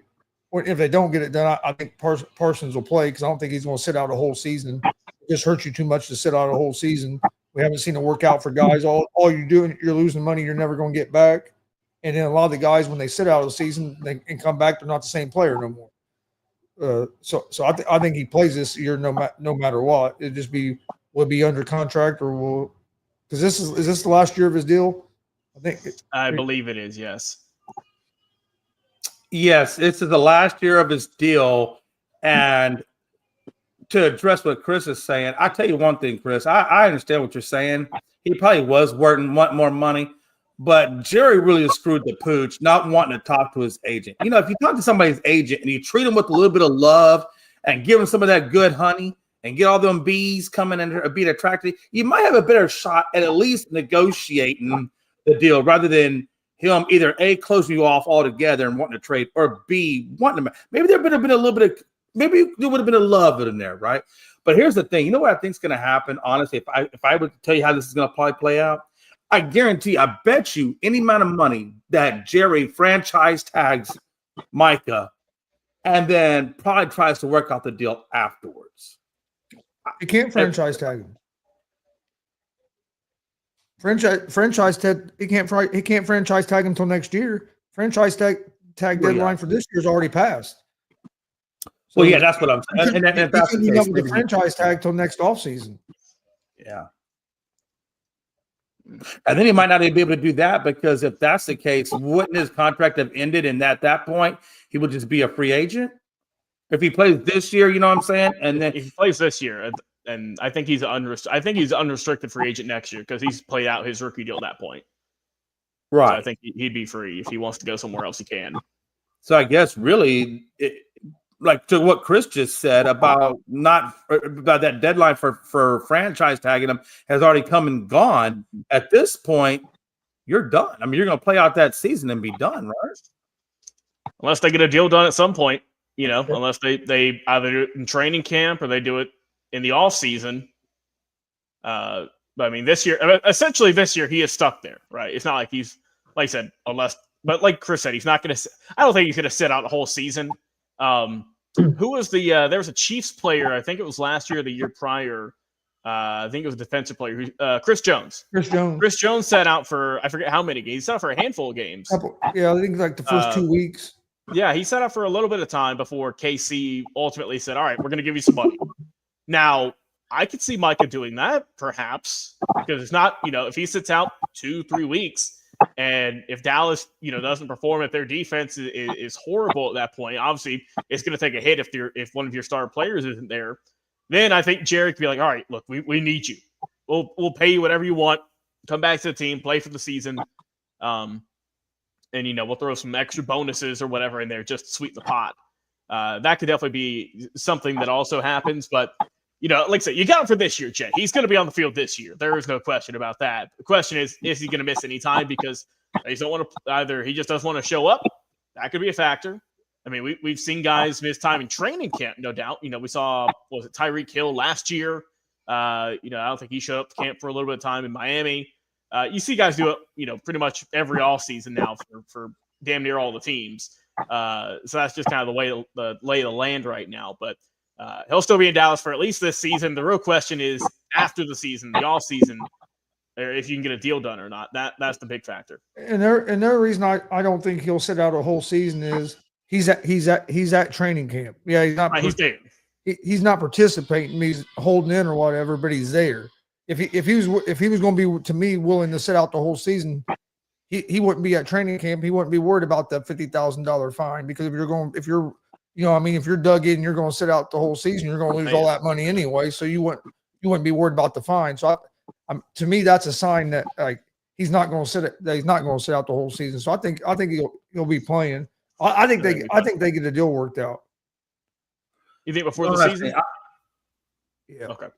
Or if they don't get it done, I think Parsons will play because I don't think he's going to sit out a whole season. It just hurts you too much to sit out a whole season. We haven't seen it work out for guys. All you're doing, you're losing money you're never going to get back. And then a lot of the guys, when they sit out of the season and come back, they're not the same player no more. So I think he plays this year no matter what. It just will be under contract or will because is this the last year of his deal? I believe it is. Yes. Yes, this is the last year of his deal. And to address what Chris is saying, I tell you one thing, Chris. I understand what you're saying. He probably was wanting more money, but Jerry really screwed the pooch, not wanting to talk to his agent. You know, if you talk to somebody's agent and you treat him with a little bit of love and give him some of that good honey and get all them bees coming in and being attracted, you might have a better shot at least negotiating the deal rather than him either A, closing you off altogether and wanting to trade, or B, wanting to. Maybe there would have been a little bit of, maybe there would have been a love in there, right? But here's the thing. You know what I think is going to happen, honestly, if I were to tell you how this is going to probably play out? I guarantee, I bet you any amount of money that Jerry franchise tags Micah and then probably tries to work out the deal afterwards. You can't franchise tag him. Franchise tag he can't franchise tag him until next year. Franchise tag deadline for this year's already passed. So well, yeah, that's what I'm saying. And that's the case, with the franchise tag till next offseason. Yeah. And then he might not even be able to do that because if that's the case, wouldn't his contract have ended? And at that point, he would just be a free agent if he plays this year. You know what I'm saying? And then if he plays this year, and I think he's unrestricted free agent next year because he's played out his rookie deal at that point. Right. So I think he'd be free if he wants to go somewhere else. He can. So I guess really, like to what Chris just said about that deadline for franchise tagging him has already come and gone. At this point, you're done. I mean, you're going to play out that season and be done, right? Unless they get a deal done at some point, you know, unless they either do it in training camp or they do it in the off season. But I mean, this year he is stuck there, right? It's not like he's, like I said, but like Chris said, he's not going to. I don't think he's going to sit out the whole season. Who was there was a Chiefs player, I think it was last year or the year prior. I think it was a defensive player, Chris Jones. Chris Jones sat out for, I forget how many games. He sat out for a handful of games. Yeah, I think like the first 2 weeks. Yeah, he sat out for a little bit of time before KC ultimately said, all right, we're going to give you some money. Now, I could see Micah doing that, perhaps, because it's not, if he sits out 2-3 weeks, and if Dallas, doesn't perform, if their defense is horrible at that point, obviously it's going to take a hit if one of your star players isn't there. Then I think Jerry could be like, all right, look, we need you. We'll pay you whatever you want. Come back to the team, play for the season, and we'll throw some extra bonuses or whatever in there just to sweeten the pot. That could definitely be something that also happens, but. Like I said, you got him for this year, Jay. He's going to be on the field this year. There is no question about that. The question is he going to miss any time because he just doesn't want to show up? That could be a factor. I mean, we've seen guys miss time in training camp, no doubt. We saw, Tyreek Hill last year. I don't think he showed up to camp for a little bit of time in Miami. You see guys do it, pretty much every offseason now for damn near all the teams. So that's just kind of the lay of the land right now. But he'll still be in Dallas for at least this season. The real question is after the season, the off season, or if you can get a deal done or not. That's the big factor. And the reason I don't think he'll sit out a whole season is he's at training camp. Yeah, he's not. Right, he's there. He's not participating. He's holding in or whatever, but he's there. If he was going to be, to me, willing to sit out the whole season, he wouldn't be at training camp. He wouldn't be worried about that $50,000 fine because if you're dug in, you're going to sit out the whole season. You're going to lose all that money anyway. So you wouldn't be worried about the fine. So to me, that's a sign that he's not going to sit out the whole season. So I think he'll be playing. I think they get a deal worked out. You think before the season? Yeah. Okay.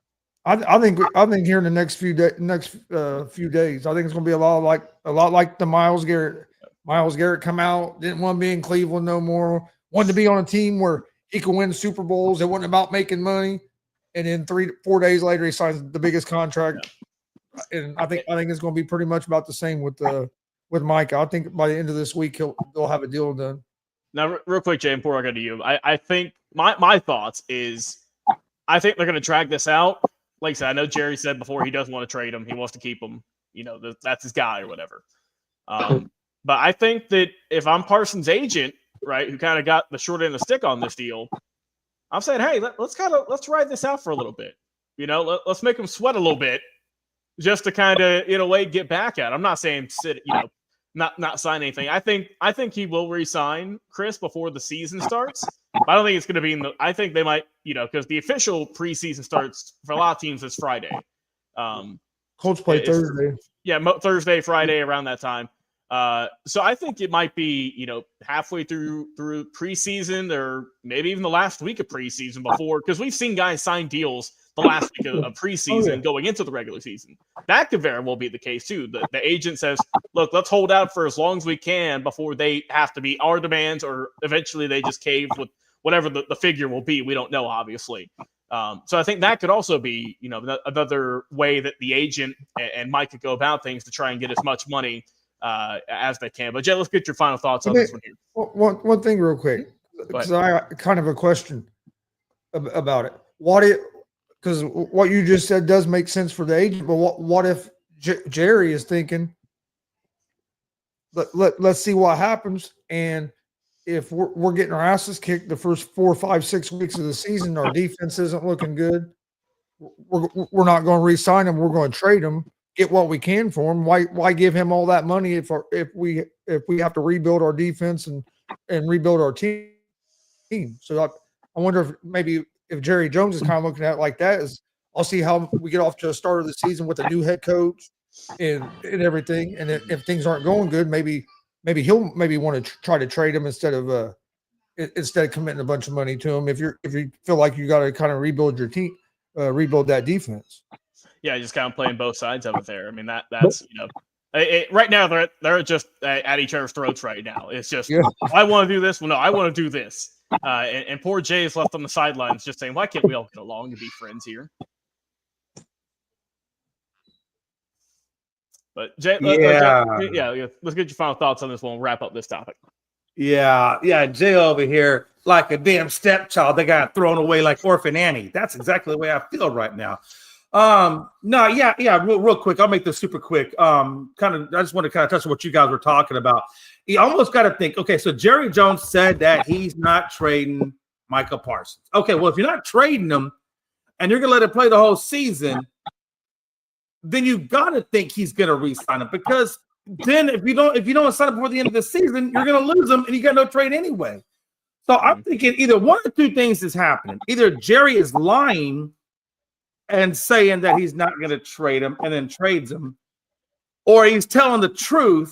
I think here in the next few days, I think it's going to be a lot like the Myles Garrett. Myles Garrett come out, didn't want to be in Cleveland no more, wanted to be on a team where he could win Super Bowls. It wasn't about making money, and then 3-4 days later, he signs the biggest contract. And I think it's going to be pretty much about the same with Micah. I think by the end of this week, they'll have a deal done. Now, real quick, Jay, before I go to you, I think my thoughts is I think they're going to drag this out. Like I said, I know Jerry said before he doesn't want to trade him. He wants to keep him. You know, that's his guy or whatever. But I think that if I'm Parsons' agent, right, who kind of got the short end of the stick on this deal, I'm saying, hey, let's ride this out for a little bit. You know, let's make him sweat a little bit just to kind of, in a way, get back at. I'm not saying sit, you know, not sign anything. I think he will re-sign Chris before the season starts. But I don't think it's going to be I think they might, you know, because the official preseason starts for a lot of teams is Friday. Colts play Thursday. Yeah, Thursday, Friday, around that time. So I think it might be, you know, halfway through preseason or maybe even the last week of preseason before, because we've seen guys sign deals the last week of preseason going into the regular season. That could very well be the case too. The agent says, look, let's hold out for as long as we can before they have to meet our demands, or eventually they just cave with whatever the figure will be. We don't know, obviously. So I think that could also be, you know, another way that the agent and Mike could go about things to try and get as much money as they can. But Jay, let's get your final thoughts on this one here. One thing real quick, because I kind of a question about it. Because what you just said does make sense for the agent, but what if Jerry is thinking, let's see what happens, and if we're getting our asses kicked the first 4, 5, 6 weeks of the season, our defense isn't looking good, we're not going to re-sign him, we're going to trade him, get what we can for him. Why give him all that money if we have to rebuild our defense and rebuild our team? So I wonder if Jerry Jones is kind of looking at it like that, is I'll see how we get off to the start of the season with a new head coach and everything. And if things aren't going good, maybe he'll want to try to trade him instead of committing a bunch of money to him. If you feel like you got to kind of rebuild your team, rebuild that defense. Yeah, just kind of playing both sides of it there. I mean, that's, you know, right now they're just at each other's throats right now. It's just, I want to do this. Well, no, I want to do this. And poor Jay is left on the sidelines just saying, why can't we all get along and be friends here? But Jay, let's get your final thoughts on this one. We'll wrap up this topic. Yeah, Jay over here like a damn stepchild that got thrown away like Orphan Annie. That's exactly the way I feel right now. Real quick. I'll make this super quick. I just want to kind of touch on what you guys were talking about. You almost got to think, okay, so Jerry Jones said that he's not trading Micah Parsons. Okay, well, if you're not trading him and you're going to let him play the whole season, then you got to think he's going to re-sign him, because then if you don't sign him before the end of the season, you're going to lose him and you got no trade anyway. So I'm thinking either one or two things is happening. Either Jerry is lying and saying that he's not going to trade him and then trades him, or he's telling the truth.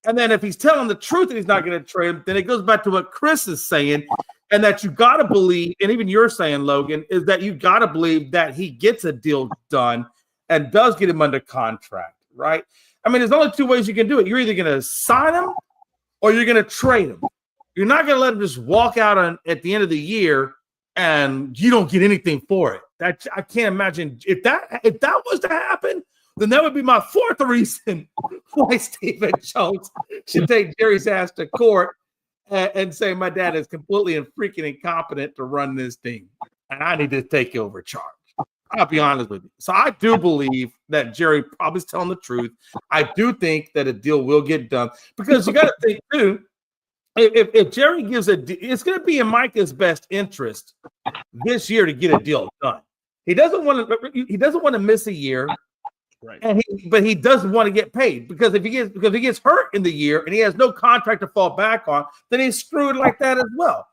And then if he's telling the truth that he's not going to trade him, then it goes back to what Chris is saying, and that you got to believe, and even you're saying, Logan, is that you got to believe that he gets a deal done and does get him under contract, right? I mean, there's only two ways you can do it. You're either going to sign him or you're going to trade him. You're not going to let him just walk out at the end of the year and you don't get anything for it. That I can't imagine. If that was to happen, then that would be my fourth reason why Stephen Jones should take Jerry's ass to court and say my dad is completely and freaking incompetent to run this thing, and I need to take over charge. I'll be honest with you. So I do believe that Jerry probably is telling the truth. I do think that a deal will get done, because you got to think too, if Jerry gives it's going to be in Micah's best interest this year to get a deal done. He doesn't want to miss a year, right? But he doesn't want to get paid, because if he gets hurt in the year and he has no contract to fall back on, then he's screwed like that as well.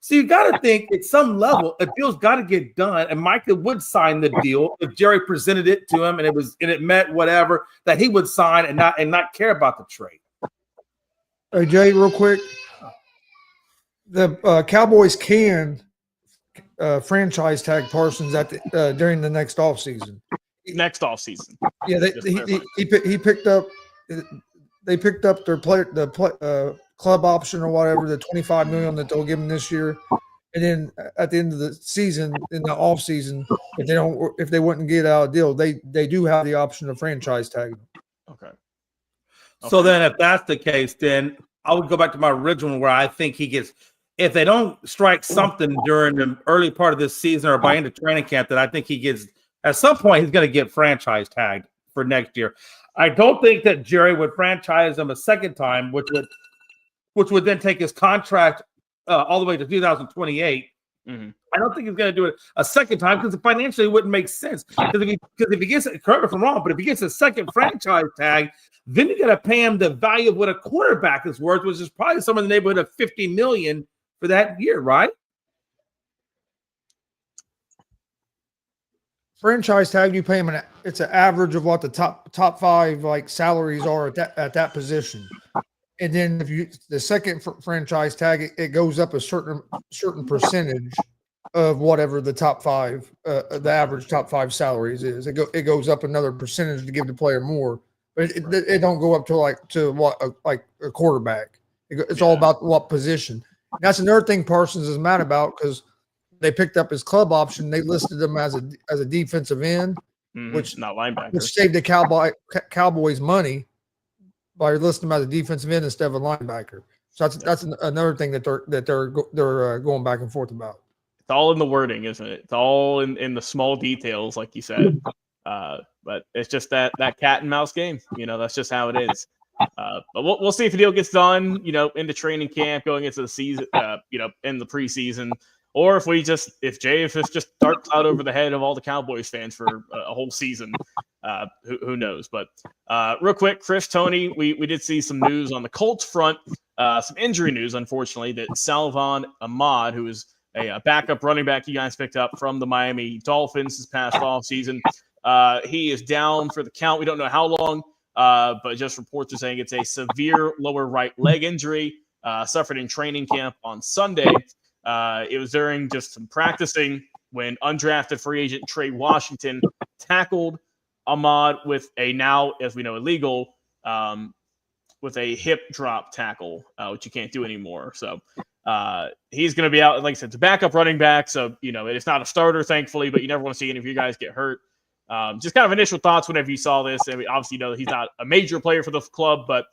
So you got to think at some level a deal's got to get done, and Micah would sign the deal if Jerry presented it to him and it met whatever that he would sign and not care about the trade. Hey Jay, real quick, the Cowboys can franchise tag Parsons at the during the next offseason. Next offseason. Yeah, he picked up. They picked up their club option or whatever, the $25 million that they'll give him this year, and then at the end of the season, in the off season, if they wouldn't get out a deal, they do have the option to franchise tag him. Okay. So then, if that's the case, then I would go back to my original where I think he gets. If they don't strike something during the early part of this season or by end of training camp, then I think he gets at some point he's going to get franchise tagged for next year. I don't think that Jerry would franchise him a second time, which would then take his contract all the way to 2028. Mm-hmm. I don't think he's going to do it a second time because financially it wouldn't make sense. Because if he gets, correct me if I'm wrong, but if he gets a second franchise tag, then you got to pay him the value of what a quarterback is worth, which is probably somewhere in the neighborhood of $50 million for that year, right? Franchise tag, you pay him it's an average of what the top five like salaries are at that position, and then if the second franchise tag, it goes up a certain percentage of whatever the top five, the average top five salaries is. It goes up another percentage to give the player more, but it don't go up to like a quarterback. It's all about what position. And that's another thing Parsons is mad about because they picked up his club option. They listed him as a defensive end, which not linebacker, which saved the Cowboys money by listing him as a defensive end instead of a linebacker. So that's another thing that they're going back and forth about. It's all in the wording, isn't it? It's all in the small details, like you said. But it's just that cat and mouse game. That's just how it is. But we'll see if the deal gets done. Into training camp, going into the season. In the preseason. Or if JFS just dark cloud over the head of all the Cowboys fans for a whole season, who knows? But real quick, Chris, Tony, we did see some news on the Colts front, some injury news, unfortunately, that Salvon Ahmad, who is a backup running back you guys picked up from the Miami Dolphins this past offseason, he is down for the count. We don't know how long, but just reports are saying it's a severe lower right leg injury, suffered in training camp on Sunday. It was during just some practicing when undrafted free agent Trey Washington tackled Ahmad with a now, as we know, illegal, with a hip drop tackle, which you can't do anymore. So he's going to be out. Like I said, it's a backup running back. So, it's not a starter, thankfully, but you never want to see any of you guys get hurt. Just kind of initial thoughts whenever you saw this. I mean, obviously, he's not a major player for the club, but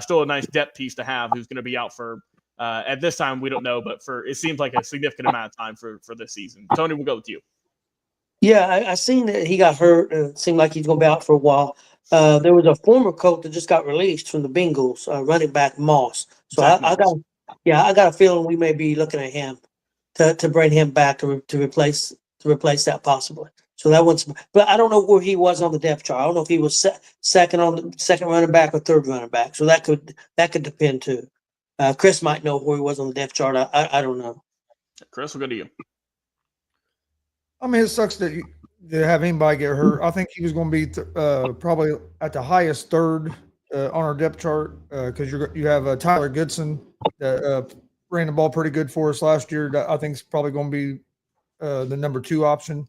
still a nice depth piece to have who's going to be out for at this time, we don't know, but it seems like a significant amount of time for this season. Tony, we'll go with you. Yeah, I seen that he got hurt, and it seemed like he's going to be out for a while. There was a former Colt that just got released from the Bengals, running back Moss. So I got a feeling we may be looking at him to bring him back to replace that possibly. So that one's, but I don't know where he was on the depth chart. I don't know if he was second running back or third running back. So that could depend too. Chris might know where he was on the depth chart. I don't know. Chris, we'll go to you. I mean, it sucks to have anybody get hurt. I think he was going to be probably at the highest third on our depth chart because you have Tyler Goodson that ran the ball pretty good for us last year. That I think is probably going to be the number 2 option.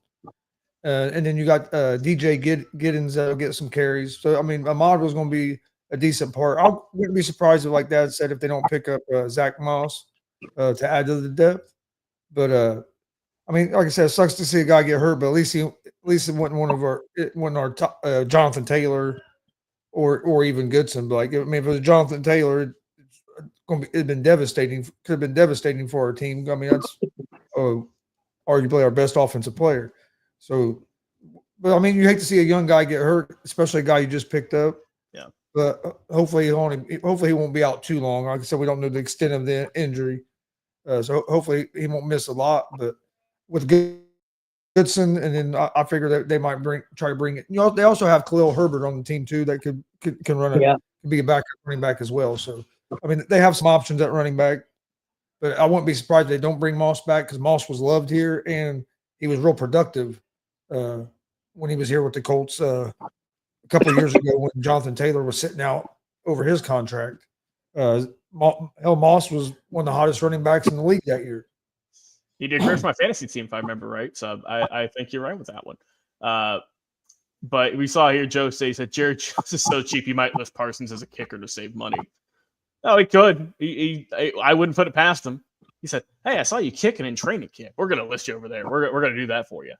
And then you got DJ Giddens that'll get some carries. So, I mean, Ahmad was going to be a decent part. I wouldn't be surprised if, like Dad said, if they don't pick up Zach Moss to add to the depth. But I mean, like I said, it sucks to see a guy get hurt. But at least it wasn't our top, Jonathan Taylor or even Goodson. But like, I mean, if it was Jonathan Taylor, it'd been devastating. Could have been devastating for our team. I mean, that's arguably our best offensive player. So, but I mean, you hate to see a young guy get hurt, especially a guy you just picked up. Yeah. But hopefully he won't be out too long. Like I said, we don't know the extent of the injury, so hopefully he won't miss a lot. But with Goodson, and then I figure that they might try to bring it. They also have Khalil Herbert on the team too that can run be a backup running back as well. So I mean, they have some options at running back, but I wouldn't be surprised if they don't bring Moss back because Moss was loved here and he was real productive when he was here with the Colts. A couple of years ago when Jonathan Taylor was sitting out over his contract. Moss was one of the hottest running backs in the league that year. He did great for my fantasy team, if I remember right. So I think you're right with that one. But we saw here Joe say, he said, Jared Jones is so cheap, he might list Parsons as a kicker to save money. No, he could. I wouldn't put it past him. He said, hey, I saw you kicking in training camp. We're going to list you over there. We're going to do that for you.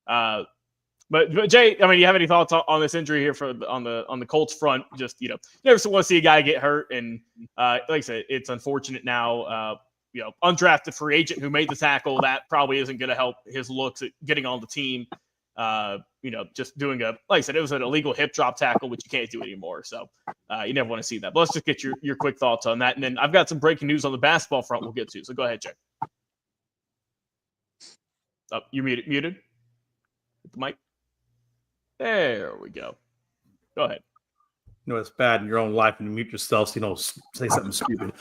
But Jay, I mean, you have any thoughts on this injury here on the Colts front? Just, you never want to see a guy get hurt. And like I said, it's unfortunate now. Undrafted free agent who made the tackle, that probably isn't going to help his looks at getting on the team. Just doing like I said, it was an illegal hip drop tackle, which you can't do anymore. So you never want to see that. But let's just get your quick thoughts on that. And then I've got some breaking news on the basketball front we'll get to. So go ahead, Jay. Oh, you're muted. Hit the mic. There we go. Go ahead. It's bad in your own life and you mute yourself so you don't say something stupid.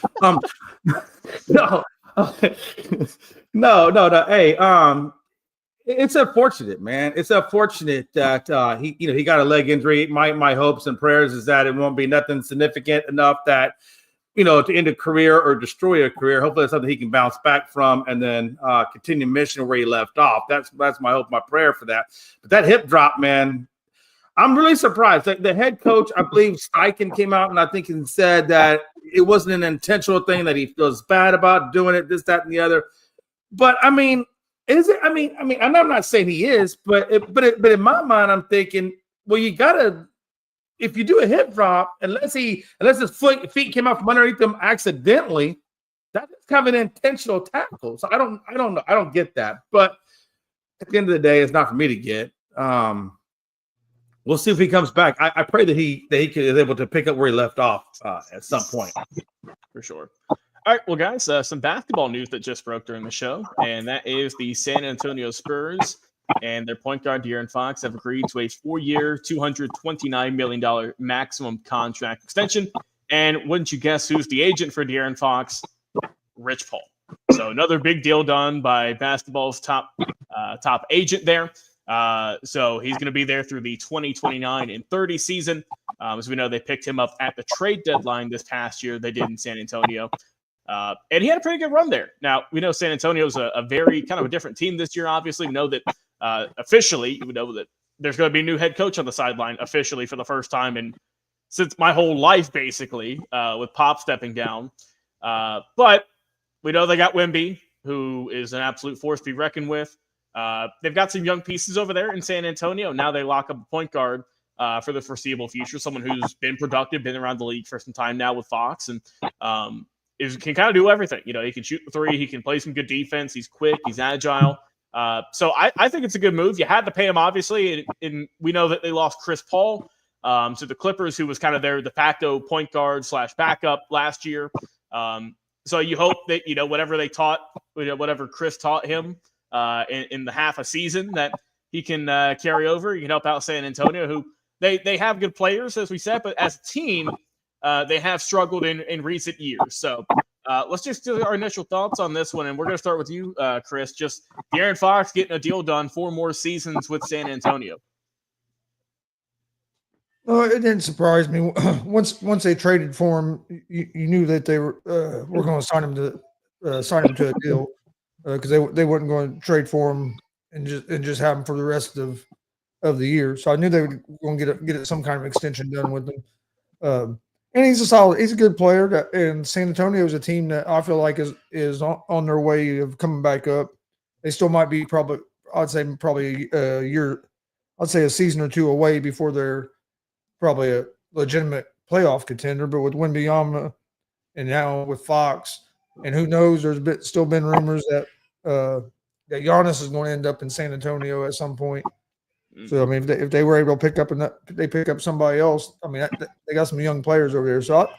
No. Hey, it's unfortunate, man. It's unfortunate that he got a leg injury. My hopes and prayers is that it won't be nothing significant enough that to end a career or destroy a career. Hopefully, it's something he can bounce back from and then continue mission where he left off. That's my hope, my prayer for that. But that hip drop, man, I'm really surprised. The head coach, I believe Steichen, came out and I think he said that it wasn't an intentional thing, that he feels bad about doing it, this, that, and the other. But I mean, is it? I mean, and I'm not saying he is, but in my mind, I'm thinking, well, you gotta, if you do a hip drop, unless his feet came out from underneath him accidentally, that's kind of an intentional tackle. So I don't know. I don't get that. But at the end of the day, it's not for me to get. We'll see if he comes back. I pray that he is able to pick up where he left off at some point. For sure. All right, well, guys, some basketball news that just broke during the show, and that is the San Antonio Spurs and their point guard, De'Aaron Fox, have agreed to a 4-year, $229 million maximum contract extension. And wouldn't you guess who's the agent for De'Aaron Fox? Rich Paul. So another big deal done by basketball's top agent there. So he's going to be there through the 2029 and 30 season. As we know, they picked him up at the trade deadline this past year. They did in San Antonio. And he had a pretty good run there. Now, we know San Antonio's a very kind of a different team this year, obviously. We know that officially, we know that there's going to be a new head coach on the sideline officially for the first time since my whole life, basically, with Pop stepping down. But we know they got Wemby, who is an absolute force to be reckoned with. They've got some young pieces over there in San Antonio. Now they lock up a point guard for the foreseeable future, someone who's been productive, been around the league for some time now with Fox, and can kind of do everything. He can shoot the three, he can play some good defense, he's quick, he's agile. So I think it's a good move. You had to pay him, obviously, and we know that they lost Chris Paul to the Clippers, who was kind of their de facto point guard / backup last year. So you hope that, whatever they taught, whatever Chris taught him in the half a season, that he can carry over. You can help out San Antonio, who they have good players, as we said, but as a team, they have struggled in recent years. So let's just do our initial thoughts on this one. And we're going to start with you, Chris. Just De'Aaron Fox getting a deal done, 4 more seasons with San Antonio. It didn't surprise me. Once they traded for him, you knew that they were going to sign him to a deal because they weren't going to trade for him and just have him for the rest of the year. So I knew they were going to get some kind of extension done with him. And he's a good player. And San Antonio is a team that I feel like is on their way of coming back up. They still might be probably a year, I'd say a season or two away before they're probably a legitimate playoff contender. But with Wembanyama and now with Fox, and who knows, there's still been rumors that Giannis is going to end up in San Antonio at some point. So I mean, if they were able to pick up somebody else, I mean, they got some young players over there. So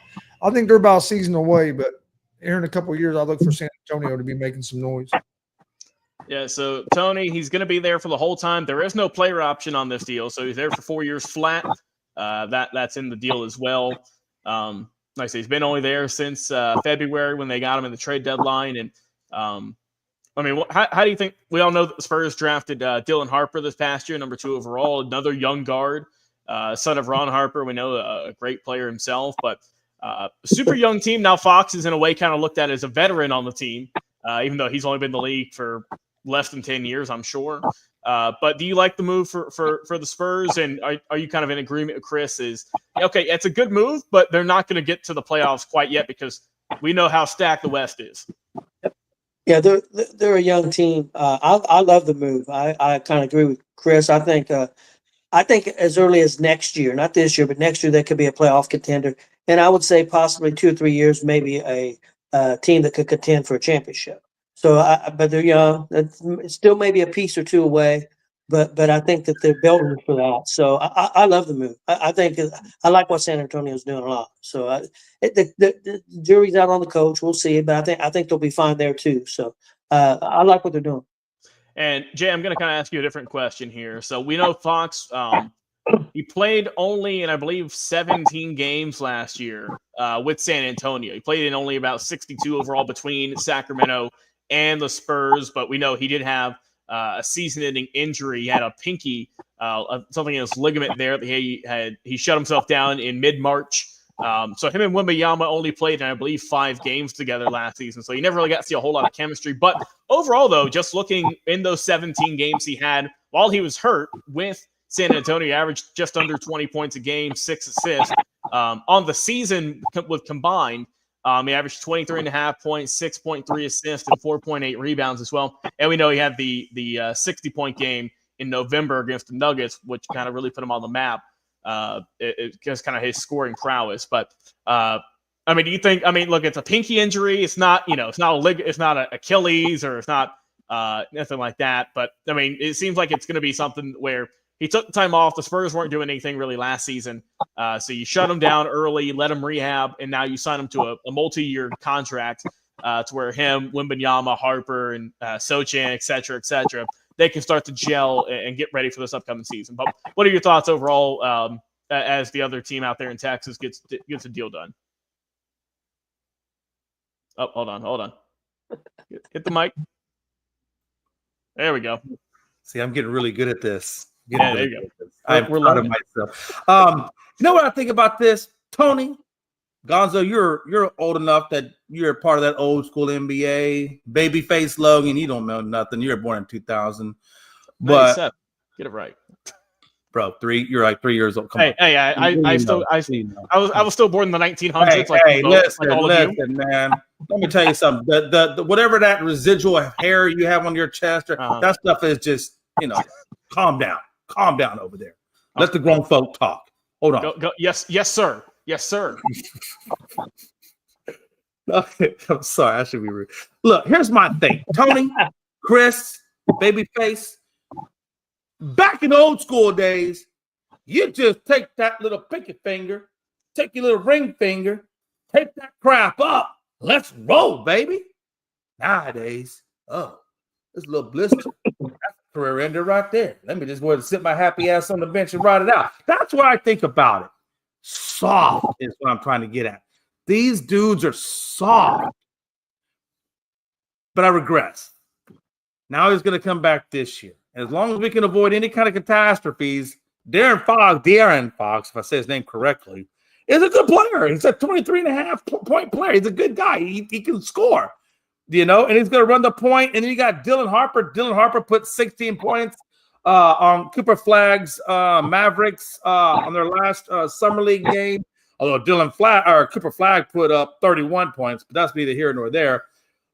I think they're about a season away. But here in a couple of years, I look for San Antonio to be making some noise. Yeah. So Tony, he's going to be there for the whole time. There is no player option on this deal, so he's there for 4 years flat. That's in the deal as well. Like I say, he's been only there since February when they got him in the trade deadline. And I mean, how do you think? We all know that the Spurs drafted Dylan Harper this past year, number 2 overall, another young guard, son of Ron Harper. We know a great player himself, but a super young team. Now Fox is in a way kind of looked at as a veteran on the team. even though he's only been in the league for less than 10 years, I'm sure. But do you like the move for the Spurs? And are you kind of in agreement with Chris? Is okay, it's a good move, but they're not going to get to the playoffs quite yet because we know how stacked the West is. Yeah, they're a young team. I love the move. I kind of agree with Chris. I think as early as next year, not this year, but next year, they could be a playoff contender. And I would say possibly 2 or 3 years, maybe a team that could contend for a championship. So, but they're young. It's still maybe a piece or two away, but I think that they're building for that. So I love the move. I think I like what San Antonio's doing a lot. So the jury's out on the coach. We'll see, but I think they'll be fine there too. So I like what they're doing. And Jay, I'm going to kind of ask you a different question here. So we know Fox, he played only in, I believe, 17 games last year with San Antonio. He played in only about 62 overall between Sacramento and the Spurs, but we know he did have a season-ending injury. He had a pinky, something in his ligament there that he shut himself down in mid-March. So him and Wembanyama only played in, I believe, 5 games together last season. So you never really got to see a whole lot of chemistry. But overall, though, just looking in those 17 games he had while he was hurt with San Antonio, he averaged just under 20 points a game, 6 assists. On the season with combined, he averaged 23.5 points, 6.3 assists, and 4.8 rebounds as well. And we know he had the 60-point game in November against the Nuggets, which kind of really put him on the map. It just kind of his scoring prowess. But I mean, do you think? I mean, look, it's a pinky injury. It's not, it's not an Achilles or it's not nothing like that. But I mean, it seems like it's going to be something where he took the time off. The Spurs weren't doing anything really last season, so you shut him down early, let him rehab, and now you sign him to a multi-year contract to where him, Wembanyama, Harper, and Sochan, et cetera, they can start to gel and get ready for this upcoming season. But what are your thoughts overall as the other team out there in Texas gets a deal done? Oh, hold on. Hit the mic. There we go. See, I'm getting really good at this. Yeah, there you go. I'm proud of myself. You know what I think about this, Tony? Gonzo, you're old enough that you're a part of that old school NBA. Babyface Logan, you don't know nothing. You were born in 2000. But get it right. Bro, you're like 3 years old. Come on. I was still born in the 1900s. Listen, man. Let me tell you something. The whatever that residual hair you have on your chest, that stuff is just, calm down. Calm down over there. Let the grown folk talk. Hold on. Go. Yes, sir. Yes, sir. No, I'm sorry. I should be rude. Look, here's my thing. Tony, Chris, Babyface. Back in the old school days, you just take that little pinky finger, take your little ring finger, take that crap up. Let's roll, baby. Nowadays, this little blister. That's a career ender right there. Let me just go ahead and sit my happy ass on the bench and ride it out. That's what I think about it. Soft is what I'm trying to get at. These dudes are soft. But I regress. Now he's going to come back this year. As long as we can avoid any kind of catastrophes, De'Aaron Fox, if I say his name correctly, is a good player. He's a 23.5 point player. He's a good guy. He can score, and he's going to run the point. And then you got Dylan Harper. Dylan Harper put 16 points on Cooper Flagg's Mavericks on their last summer league game. Although Cooper Flagg put up 31 points, but that's neither here nor there.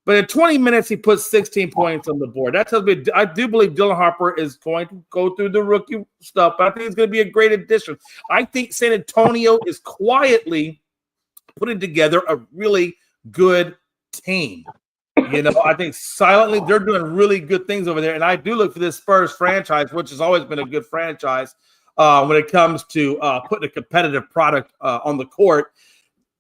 But in 20 minutes, he put 16 points on the board. That tells me I do believe Dylan Harper is going to go through the rookie stuff. But I think it's going to be a great addition. I think San Antonio is quietly putting together a really good team. I think silently they're doing really good things over there. And I do look for this Spurs franchise, which has always been a good franchise when it comes to putting a competitive product on the court.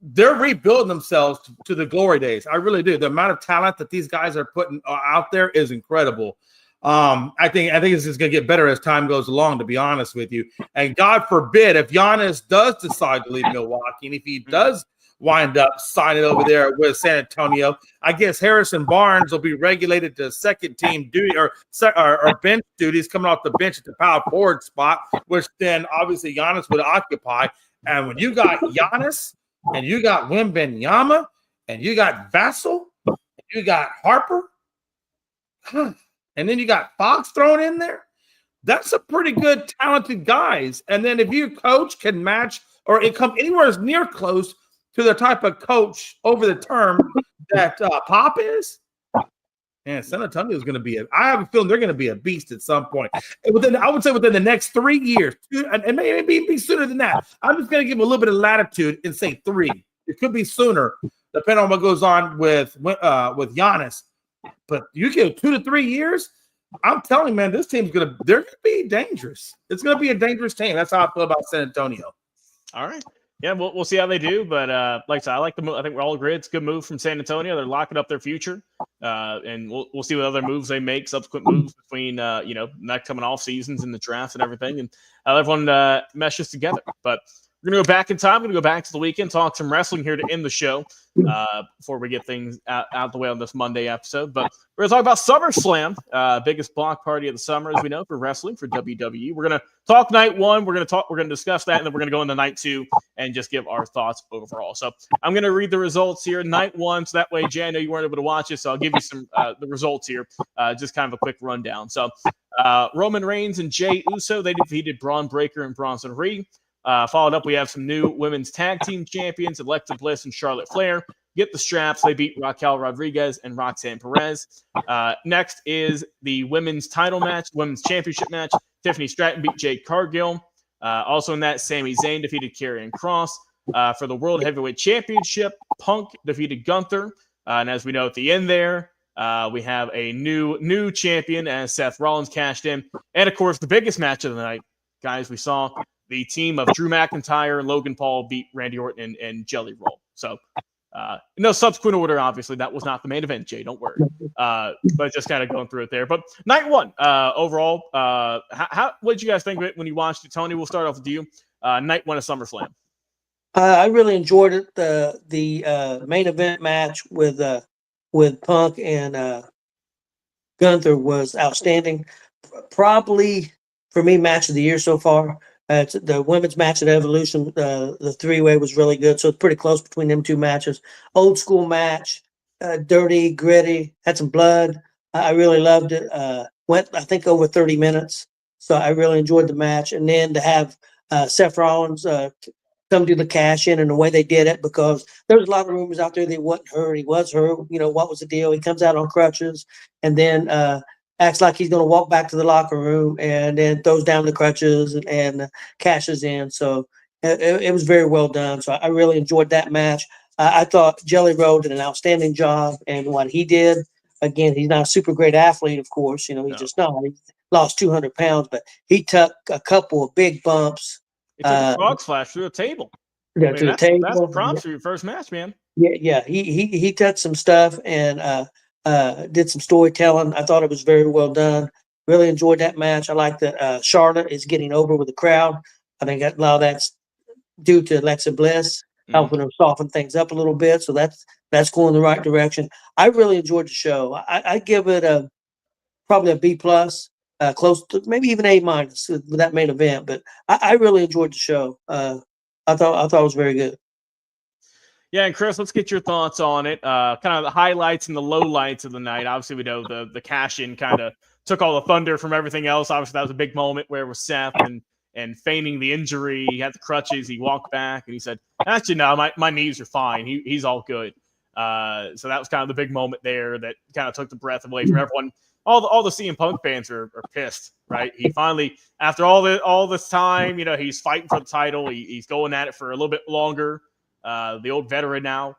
They're rebuilding themselves to the glory days. I really do. The amount of talent that these guys are putting out there is incredible. I think it's just going to get better as time goes along, to be honest with you. And God forbid if Giannis does decide to leave Milwaukee, and if he does wind up signing over there with San Antonio, I guess Harrison Barnes will be regulated to second team duty or bench duties, coming off the bench at the power forward spot, which then obviously Giannis would occupy. And when you got Giannis, and you got Wembanyama, and you got Vassell, and You got Harper. And then you got Fox thrown in there. That's a pretty good, talented guys. And then if your coach can match or it come anywhere near close to the type of coach over the term that Pop is, man, San Antonio is going to be I have a feeling they're going to be a beast at some point. I would say within the next 3 years, and maybe be sooner than that. I'm just going to give them a little bit of latitude and say 3. It could be sooner, depending on what goes on with Giannis. But you give 2 to 3 years, I'm telling you, man, this team's they're gonna be dangerous. It's gonna be a dangerous team. That's how I feel about San Antonio. All right. Yeah, we'll see how they do. But like I said, I like the move. I think we're all agreed. It's a good move from San Antonio. They're locking up their future. And we'll see what other moves they make, subsequent moves between next coming off seasons and the draft and everything, and how everyone meshes together. But we're going to go back in time. We're going to go back to the weekend, talk some wrestling here to end the show before we get things out the way on this Monday episode. But we're going to talk about SummerSlam, biggest block party of the summer, as we know, for wrestling, for WWE. We're going to talk night 1. We're going to discuss that, and then we're going to go into night 2 and just give our thoughts overall. So I'm going to read the results here. Night 1, so that way, Jay, I know you weren't able to watch it, so I'll give you some the results here, just kind of a quick rundown. So Roman Reigns and Jey Uso, they defeated Braun Breaker and Bronson Reed. Followed up, we have some new women's tag team champions, Alexa Bliss and Charlotte Flair. Get the straps. They beat Raquel Rodriguez and Roxanne Perez. Next is the women's title match, women's championship match. Tiffany Stratton beat Jade Cargill. Also in that, Sami Zayn defeated Karrion Kross. For the World Heavyweight Championship, Punk defeated Gunther. And as we know at the end there, we have a new champion as Seth Rollins cashed in. And, of course, the biggest match of the night, guys, we saw the team of Drew McIntyre and Logan Paul beat Randy Orton and Jelly Roll. So, no subsequent order, obviously. That was not the main event, Jay. Don't worry. But just kind of going through it there. But night 1, overall, what did you guys think of it when you watched it? Tony, we'll start off with you. Night 1 of SummerSlam. I really enjoyed it. The main event match with Punk and Gunther was outstanding. Probably, for me, match of the year so far. The women's match at Evolution, the 3-way was really good. So it's pretty close between them 2 matches. Old school match, dirty, gritty, had some blood. I really loved it. Went, I think, over 30 minutes. So I really enjoyed the match. And then to have Seth Rollins come do the cash in and the way they did it, because there was a lot of rumors out there that he wasn't hurt. He was hurt. What was the deal? He comes out on crutches and then acts like he's going to walk back to the locker room and then throws down the crutches and cashes in. So it was very well done. So I really enjoyed that match. I thought Jelly Roll did an outstanding job, and what he did, again, he's not a super great athlete, of course. He lost 200 pounds, but he took a couple of big bumps. He took a frog splash through a table. Yeah, to the table. That's props for your first match, man. Yeah. He touched some stuff and did some storytelling. I thought it was very well done. Really enjoyed that match. I like that Charlotte is getting over with the crowd. I think a lot of that's due to Alexa Bliss, helping them soften things up a little bit. So that's going the right direction. I really enjoyed the show. I give it probably a B+, close to maybe even A- with that main event. But I really enjoyed the show. I thought it was very good. Yeah, and Chris, let's get your thoughts on it. Kind of the highlights and the lowlights of the night. Obviously, we know the cash-in kind of took all the thunder from everything else. Obviously, that was a big moment where it was Seth and feigning the injury. He had the crutches. He walked back, and he said, actually, no, my knees are fine. He's all good. So that was kind of the big moment there that kind of took the breath away from everyone. All the CM Punk fans are pissed, right? He finally, after all this time, he's fighting for the title. He's going at it for a little bit longer. The old veteran now.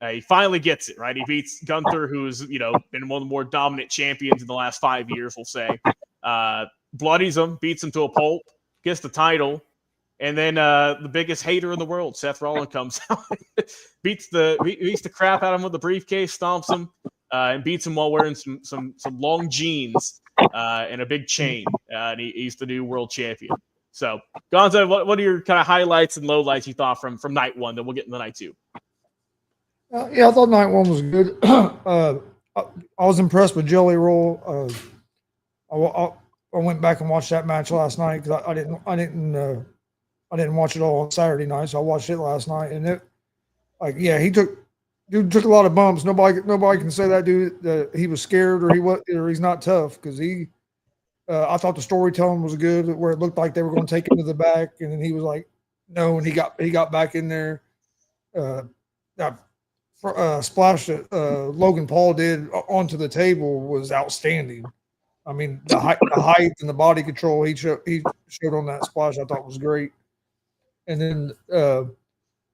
He finally gets it, right? He beats Gunther, who's, been one of the more dominant champions in the last 5 years, we'll say. Bloodies him, beats him to a pulp, gets the title, and then the biggest hater in the world, Seth Rollins, comes out, beats the crap out of him with the briefcase, stomps him, and beats him while wearing some long jeans and a big chain. And he's the new world champion. So, Gonzo, what are your kind of highlights and lowlights you thought from night 1? Then we'll get into night 2. Yeah, I thought night 1 was good. I was impressed with Jelly Roll. I went back and watched that match last night because I didn't watch it all on Saturday night, so I watched it last night. And he took dude took a lot of bumps. Nobody can say that dude he was scared or he's not tough because he. I thought the storytelling was good, where it looked like they were going to take him to the back, and then he was like, "No," and he got back in there. That splash that Logan Paul did onto the table was outstanding. I mean, the height and the body control he showed on that splash, I thought was great. And then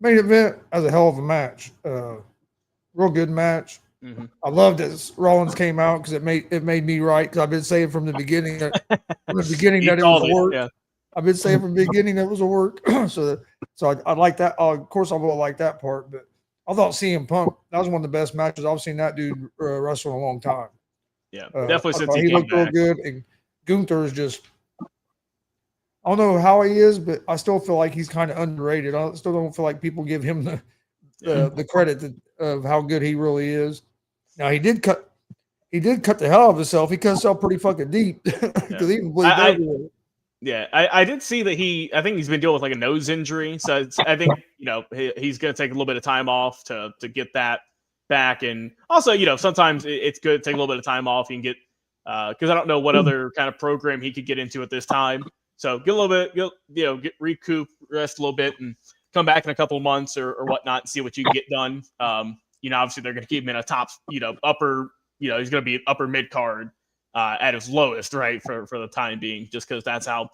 main event as a hell of a match, real good match. Mm-hmm. I loved it. Rollins came out because it made me right, because I've been saying from the beginning that that it was a work. Yeah. I've been saying from the beginning that it was a work. so I like that. Of course, I will like that part. But I thought CM Punk, that was one of the best matches I've seen that dude wrestle in a long time. Yeah, definitely since he looked real good. And Gunther is just, I don't know how he is, but I still feel like he's kind of underrated. I still don't feel like people give him the credit of how good he really is. Now he did cut the hell out of himself. He cut himself pretty fucking deep because he bleeding everywhere. Yeah, I did see that I think he's been dealing with like a nose injury. So I think, he's going to take a little bit of time off to get that back. And also, sometimes it's good to take a little bit of time off. You can get, because I don't know what other kind of program he could get into at this time. So get a little bit, get recoup, rest a little bit, and come back in a couple of months or whatnot and see what you can get done. Obviously they're going to keep him in a top, upper, he's going to be upper mid card at his lowest, right, for the time being, just because that's how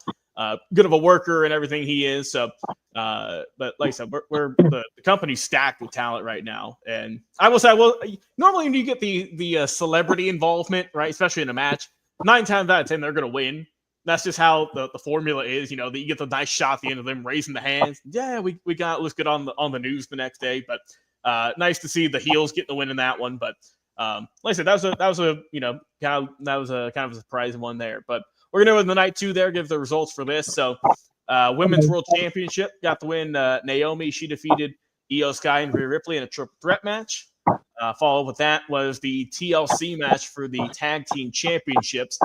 good of a worker and everything he is. So, but like I said, we're the company's stacked with talent right now, and I will say, normally when you get the celebrity involvement, right, especially in a match, 9 times out of 10 they're going to win. That's just how the formula is. That you get the nice shot at the end of them raising the hands. Yeah, we got it. Looks good on the news the next day, but. Nice to see the heels getting the win in that one, but like I said, that was a kind of a surprising one there. But we're gonna go with the night 2 there. Give the results for this. So, Women's World Championship got the win. Naomi, she defeated Io Sky and Rhea Ripley in a triple threat match. Followed with that was the TLC match for the Tag Team Championships.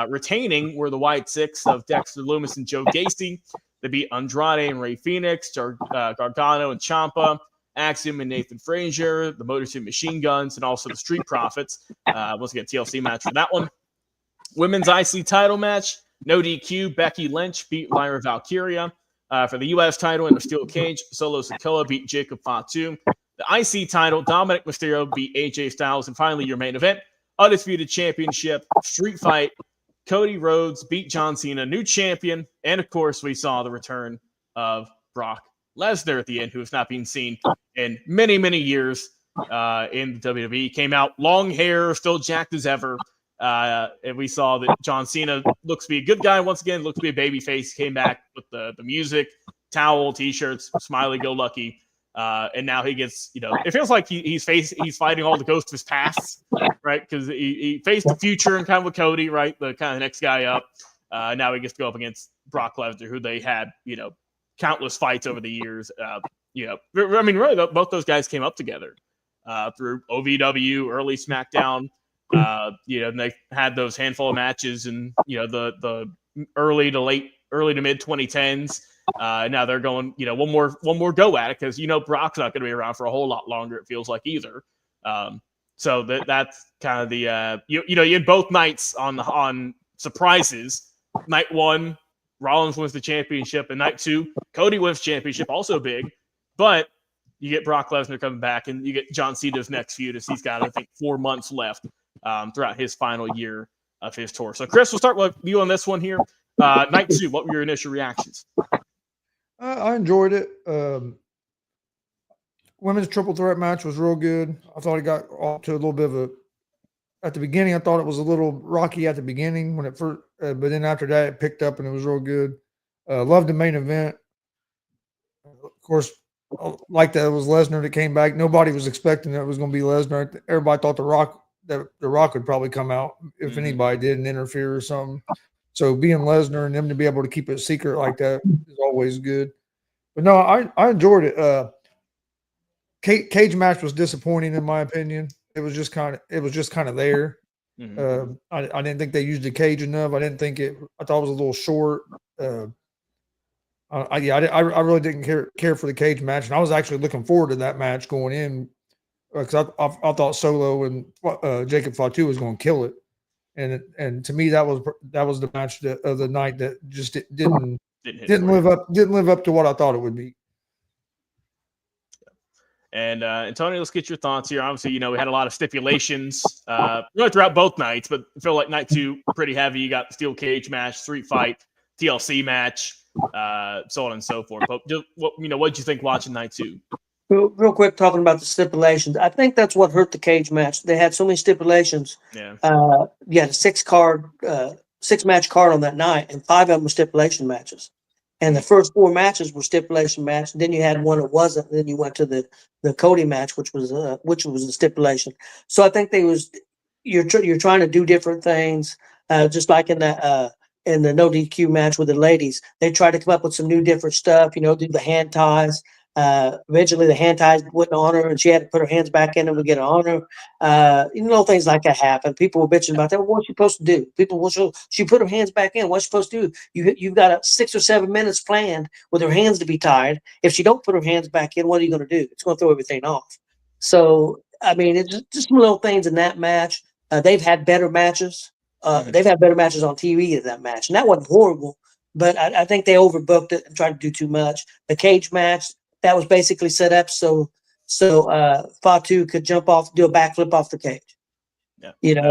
Retaining were the White Six of Dexter Lumis and Joe Gacy. They beat Andrade and Rey Fenix, Gargano and Ciampa, Axiom and Nathan Frazier, the Motor City Machine Guns, and also the Street Profits. Once again, TLC match for that one. Women's IC title match, no DQ. Becky Lynch beat Lyra Valkyria. For the U.S. title in a steel cage, Solo Sikoa beat Jacob Fatu. The IC title, Dominic Mysterio beat AJ Styles. And finally, your main event, Undisputed Championship, Street Fight. Cody Rhodes beat John Cena, new champion. And, of course, we saw the return of Brock Lesnar at the end, who has not been seen in many, many years in the WWE. Came out, long hair, still jacked as ever. And we saw that John Cena looks to be a good guy once again, looks to be a baby face. Came back with the music, towel, T-shirts, smiley-go-lucky. And now he gets, it feels like he's fighting all the ghosts of his past, right? Because he faced the future and kind of with Cody, right? The kind of next guy up. Now he gets to go up against Brock Lesnar, who they had, countless fights over the years. I mean, really, both those guys came up together through OVW, early SmackDown. And they had those handful of matches in, the early to mid 2010s. Now they're going, one more go at it because Brock's not going to be around for a whole lot longer. It feels like either. So that's kind of the you had both nights on surprises. Night 1. Rollins wins the championship, and night 2, Cody wins championship, also big. But you get Brock Lesnar coming back, and you get John Cena's next feud as he's got, I think, 4 months left throughout his final year of his tour. So, Chris, we'll start with you on this one here. Night 2, what were your initial reactions? I enjoyed it. Women's triple threat match was real good. I thought it got off to a little bit of at the beginning, I thought it was a little rocky at the beginning when it first, but then after that, it picked up and it was real good. Loved the main event. Of course, like that, it was Lesnar that came back. Nobody was expecting that it was going to be Lesnar. Everybody thought The Rock would probably come out if anybody did and interfere or something. So being Lesnar and them to be able to keep it secret like that is always good. But no, I enjoyed it. Cage match was disappointing in my opinion. It was just kind of there. Mm-hmm. I didn't think they used the cage enough. I thought it was a little short. I really didn't care for the cage match, and I was actually looking forward to that match going in because I thought Solo and Jacob Fatu was going to kill it, and to me that was the match of the night that just didn't live up to what I thought it would be. And Antonio, let's get your thoughts here. Obviously, we had a lot of stipulations really throughout both nights, but I feel like night 2 pretty heavy. You got the steel cage match, street fight, TLC match, so on and so forth. But just, what did you think watching night 2? Real quick, talking about the stipulations. I think that's what hurt the cage match. They had so many stipulations. Yeah. You had a 6-match card on that night, and 5 of them were stipulation matches. And the first 4 matches were stipulation match. Then you had one that wasn't. Then you went to the Cody match, which was a stipulation. So I think you're trying to do different things, just like in the no DQ match with the ladies. They tried to come up with some new different stuff. Do the hand ties. Originally the hand ties wouldn't honor, and she had to put her hands back in and would get an honor. Things like that happen. People were bitching about that. Well, what's she supposed to do? People will she put her hands back in. What's she supposed to do? You've got a 6 or 7 minutes planned with her hands to be tied. If she don't put her hands back in, what are you going to do? It's going to throw everything off. So it's just some little things in that match. They've had better matches. They've had better matches on TV than that match, and that wasn't horrible. But I think they overbooked it and tried to do too much. The cage match, that was basically set up so Fatu could jump off, do a backflip off the cage. Yeah.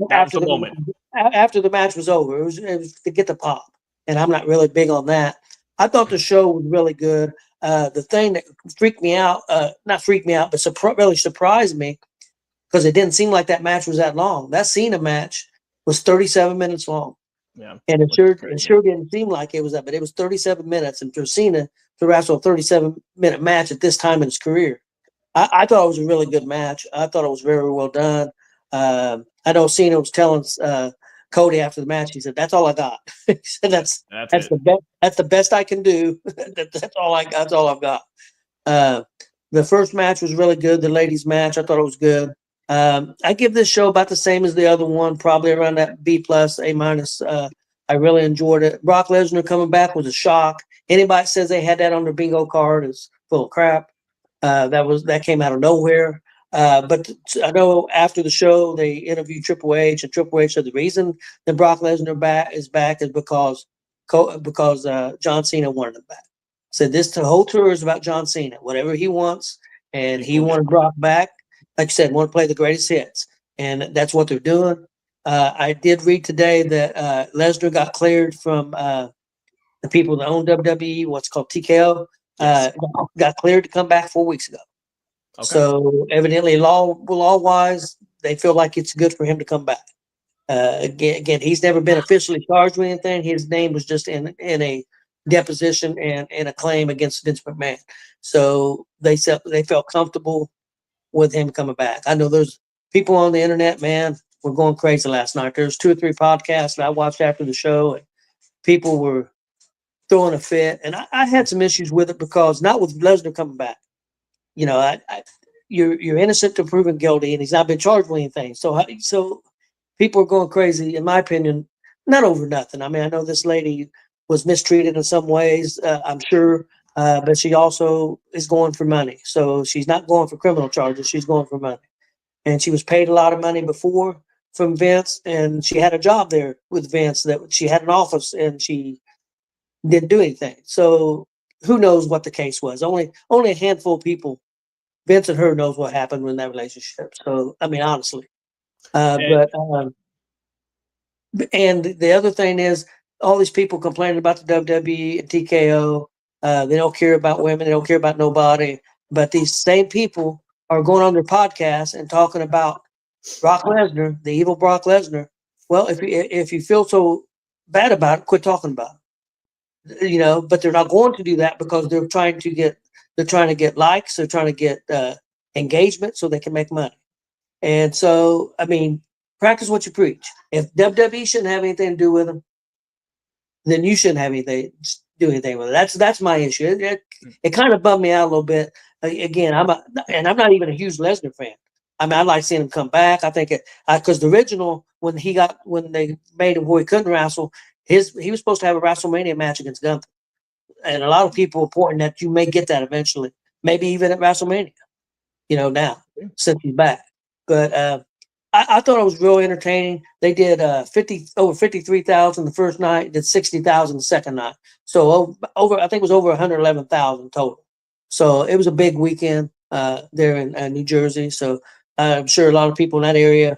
After the match was over, it was to get the pop. And I'm not really big on that. I thought the show was really good. The thing that freaked me out, not freaked me out, but really surprised me, because it didn't seem like that match was that long. That Cena match was 37 minutes long. Yeah. And it sure didn't seem like it was that, but it was 37 minutes. And for Cena to wrestle a 37-minute match at this time in his career, I thought it was a really good match. I thought it was very well done. I know Cena was telling Cody after the match, he said, "That's all I got." He said, "That's the best. That's the best I can do. That's all I got. That's all I've got." The first match was really good. The ladies' match, I thought it was good. I give this show about the same as the other one, probably around that B+, A-. I really enjoyed it. Brock Lesnar coming back was a shock. Anybody that says they had that on their bingo card is full of crap. That came out of nowhere. But I know after the show they interviewed Triple H, and Triple H said the reason that Brock Lesnar is back is because John Cena wanted him back. Said the whole tour is about John Cena, whatever he wants, and he wanted Brock back. Like I said, want to play the greatest hits, and that's what they're doing. I did read today that Lesnar got cleared from the people that own WWE, what's called TKO, got cleared to come back 4 weeks ago. Okay. So evidently, law-wise, they feel like it's good for him to come back. Again, he's never been officially charged with anything. His name was just in a deposition and a claim against Vince McMahon. So they felt comfortable with him coming back. I know there's people on the internet, man, were going crazy last night. There's 2 or 3 podcasts that I watched after the show, and people were throwing a fit. And I had some issues with it, because not with Lesnar coming back. You're innocent to proven guilty, and he's not been charged with anything. So people are going crazy, in my opinion, not over nothing. I mean, I know this lady was mistreated in some ways, I'm sure, but she also is going for money. So she's not going for criminal charges. She's going for money. And she was paid a lot of money before from Vince, and she had a job there with Vince, that she had an office, and she didn't do anything. So who knows what the case was? Only a handful of people, Vince and her, knows what happened in that relationship. So, I mean, honestly. And the other thing is, all these people complaining about the WWE and TKO. They don't care about women. They don't care about nobody. But these same people are going on their podcasts and talking about Brock Lesnar, the evil Brock Lesnar. Well, if you feel so bad about it, quit talking about it. But they're not going to do that, because they're trying to get likes. They're trying to get engagement so they can make money. And so, I mean, practice what you preach. If WWE shouldn't have anything to do with them, then you shouldn't have do anything with it. That's my issue. It kind of bummed me out a little bit. Again, I'm not even a huge Lesnar fan. I mean, I like seeing him come back. I think because the original, when they made him where he couldn't wrestle, he was supposed to have a WrestleMania match against Gunther, and a lot of people are pointing that you may get that eventually, maybe even at WrestleMania. Now, since he's back. But I thought it was real entertaining. They did over 53,000 the first night, did 60,000 the second night. So over I think it was over 111,000 total. So it was a big weekend there in New Jersey. So I'm sure a lot of people in that area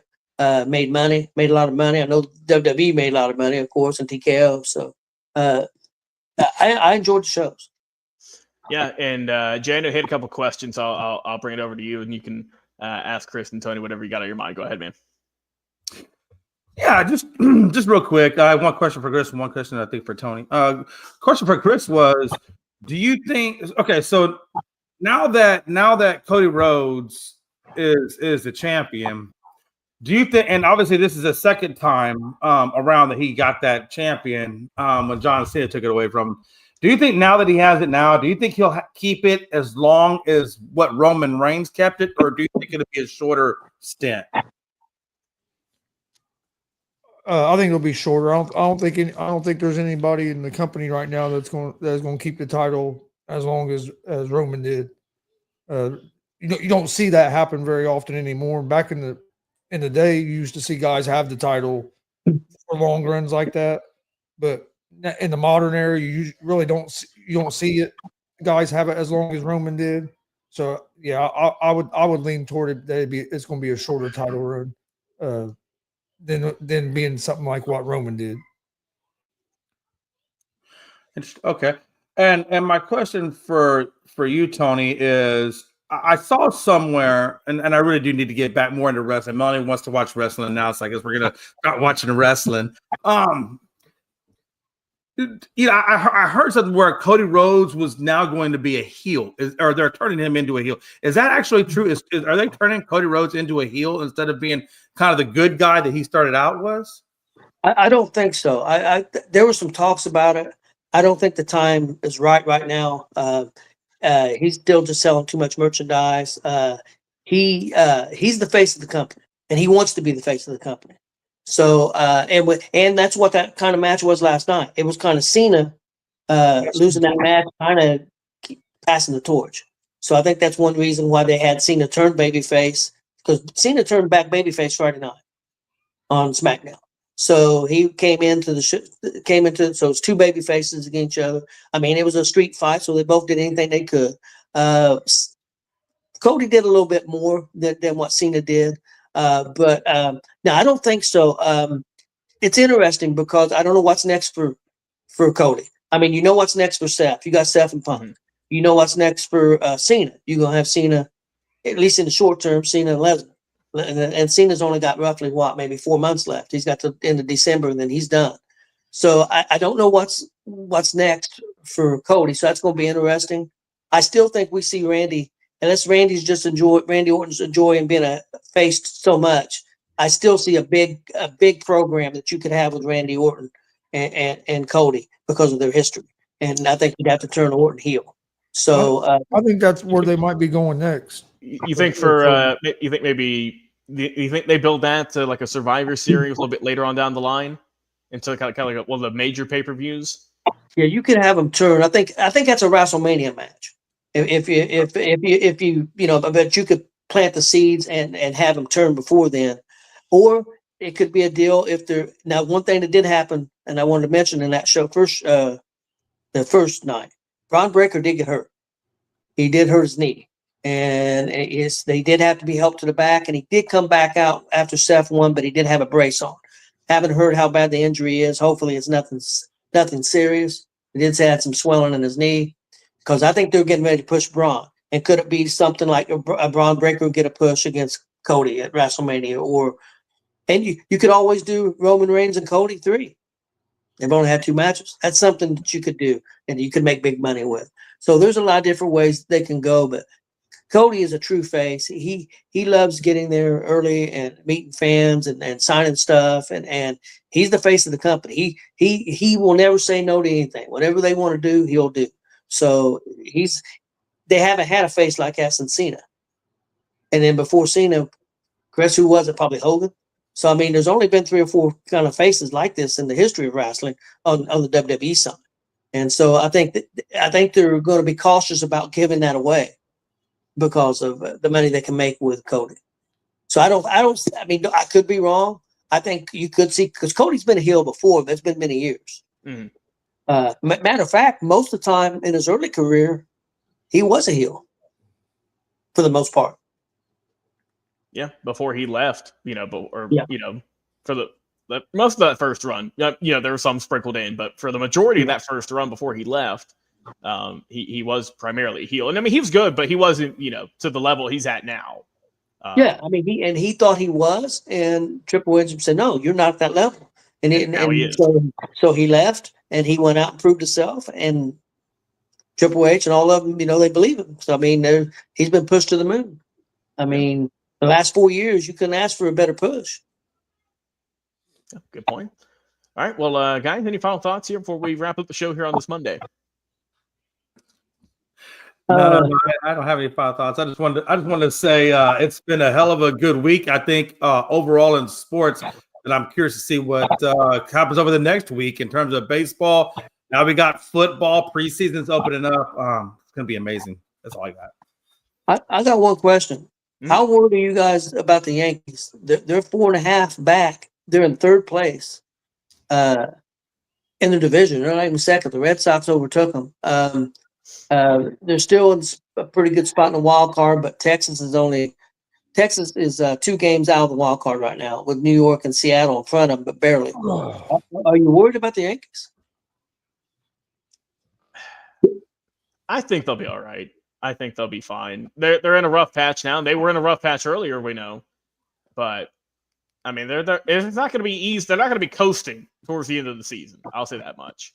made a lot of money. I know WWE made a lot of money, of course, and TKO. So I enjoyed the shows. Yeah, and Jay, I know you had a couple questions. I'll bring it over to you, and you can ask Chris and Tony whatever you got on your mind. Go ahead, man. Yeah, just real quick. I have one question for Chris and one question I think for Tony. Question for Chris was, do you think? Okay, so now that Cody Rhodes is the champion, do you think? And obviously, this is the second time around that he got that champion when John Cena took it away from him. Do you think now that he has it now, do you think he'll keep it as long as what Roman Reigns kept it, or do you think it'll be a shorter stint? I think it'll be shorter. I don't think there's anybody in the company right now that's going to keep the title as long as Roman did. You don't see that happen very often anymore. Back in the day, you used to see guys have the title for long runs like that, but in the modern era, you really don't see it. Guys have it as long as Roman did. So yeah, I would lean toward it that it's going to be a shorter title run. Than being something like what Roman did. Okay. And my question for you, Tony, is I saw somewhere, and I really do need to get back more into wrestling. Melanie wants to watch wrestling now, so I guess we're gonna start watching the wrestling. I heard something where Cody Rhodes was now going to be a heel, or they're turning him into a heel. Is that actually true? Are they turning Cody Rhodes into a heel instead of being kind of the good guy that he started out was? I don't think so. There were some talks about it. I don't think the time is right now. He's still just selling too much merchandise. He's the face of the company, and he wants to be the face of the company. So and that's what that kind of match was last night. It was kind of Cena losing that match, kind of passing the torch. So I think that's one reason why they had Cena turn babyface, because Cena turned back babyface Friday night on SmackDown. So he came into so it's two baby faces against each other. I mean, it was a street fight, so they both did anything they could. Cody did a little bit more than what Cena did. But no, I don't think so. It's interesting because I don't know what's next for Cody. I mean, you know what's next for Seth. You got Seth and Punk. Mm-hmm. You know what's next for Cena. You're going to have Cena, at least in the short term, Cena and Lesnar. And Cena's only got roughly, maybe 4 months left. He's got to the end of December, and then he's done. So I don't know what's next for Cody. So that's going to be interesting. I still think we see Randy, unless Randy Orton's enjoying being a face so much. I still see a big program that you could have with Randy Orton and Cody because of their history. And I think you'd have to turn Orton heel. So I think that's where they might be going next. You think you think they build that to like a Survivor Series a little bit later on down the line, into kind of like one of the major pay-per-views? Yeah, you could have them turn. I think that's a WrestleMania match. If you but you could plant the seeds and have them turn before then, or it could be a deal if they're now. One thing that did happen, and I wanted to mention in that show the first night, Braun Breaker did get hurt. He did hurt his knee, and they did have to be helped to the back, and he did come back out after Seth won, but he did have a brace on. Haven't heard how bad the injury is. Hopefully, it's nothing serious. He did say he had some swelling in his knee, because I think they're getting ready to push Braun. And could it be something like a Braun Breaker would get a push against Cody at WrestleMania? And you could always do Roman Reigns and Cody 3. They've only had 2 matches. That's something that you could do and you could make big money with. So there's a lot of different ways they can go, but Cody is a true face. He loves getting there early and meeting fans and signing stuff, and he's the face of the company. He will never say no to anything. Whatever they want to do, he'll do. So they haven't had a face like that since Cena. And then before Cena, Chris, who was it? Probably Hogan. So I mean, there's only been 3 or 4 kind of faces like this in the history of wrestling on the WWE side. And so I think they're going to be cautious about giving that away. because of the money they can make with Cody. So I mean, I could be wrong. I think you could see, because Cody's been a heel before. That's been many years. Mhm. Matter of fact, most of the time in his early career, he was a heel for the most part. Yeah, before he left, Yeah. for the most of that first run, there was some sprinkled in, but for the majority of that first run before he left, he was primarily a heel. And I mean, he was good, but he wasn't, to the level he's at now. Yeah, I mean, he thought he was, and Triple H said, "No, you're not at that level." And now he is. So he left, and he went out and proved himself. And Triple H and all of them, they believe him. So I mean, he's been pushed to the moon. I mean, the last 4 years, you couldn't ask for a better push. Good point. All right, well, guys, any final thoughts here before we wrap up the show here on this Monday? No, I don't have any final thoughts. I just wanted to say it's been a hell of a good week. I think overall in sports, and I'm curious to see what happens over the next week in terms of baseball. Now we got football, preseason's opening up. It's gonna be amazing. That's all I got. I got one question. Mhm. How worried are you guys about the Yankees? They're 4.5 back. They're in third place in the division. They're not even second. The Red Sox overtook them. They're still in a pretty good spot in the wild card, but Texas is 2 games out of the wild card right now, with New York and Seattle in front of them, but barely. Are you worried about the Yankees? I think they'll be all right. I think they'll be fine. They're in a rough patch now. They were in a rough patch earlier, we know, but I mean, it's not going to be easy. They're not going to be coasting towards the end of the season. I'll say that much.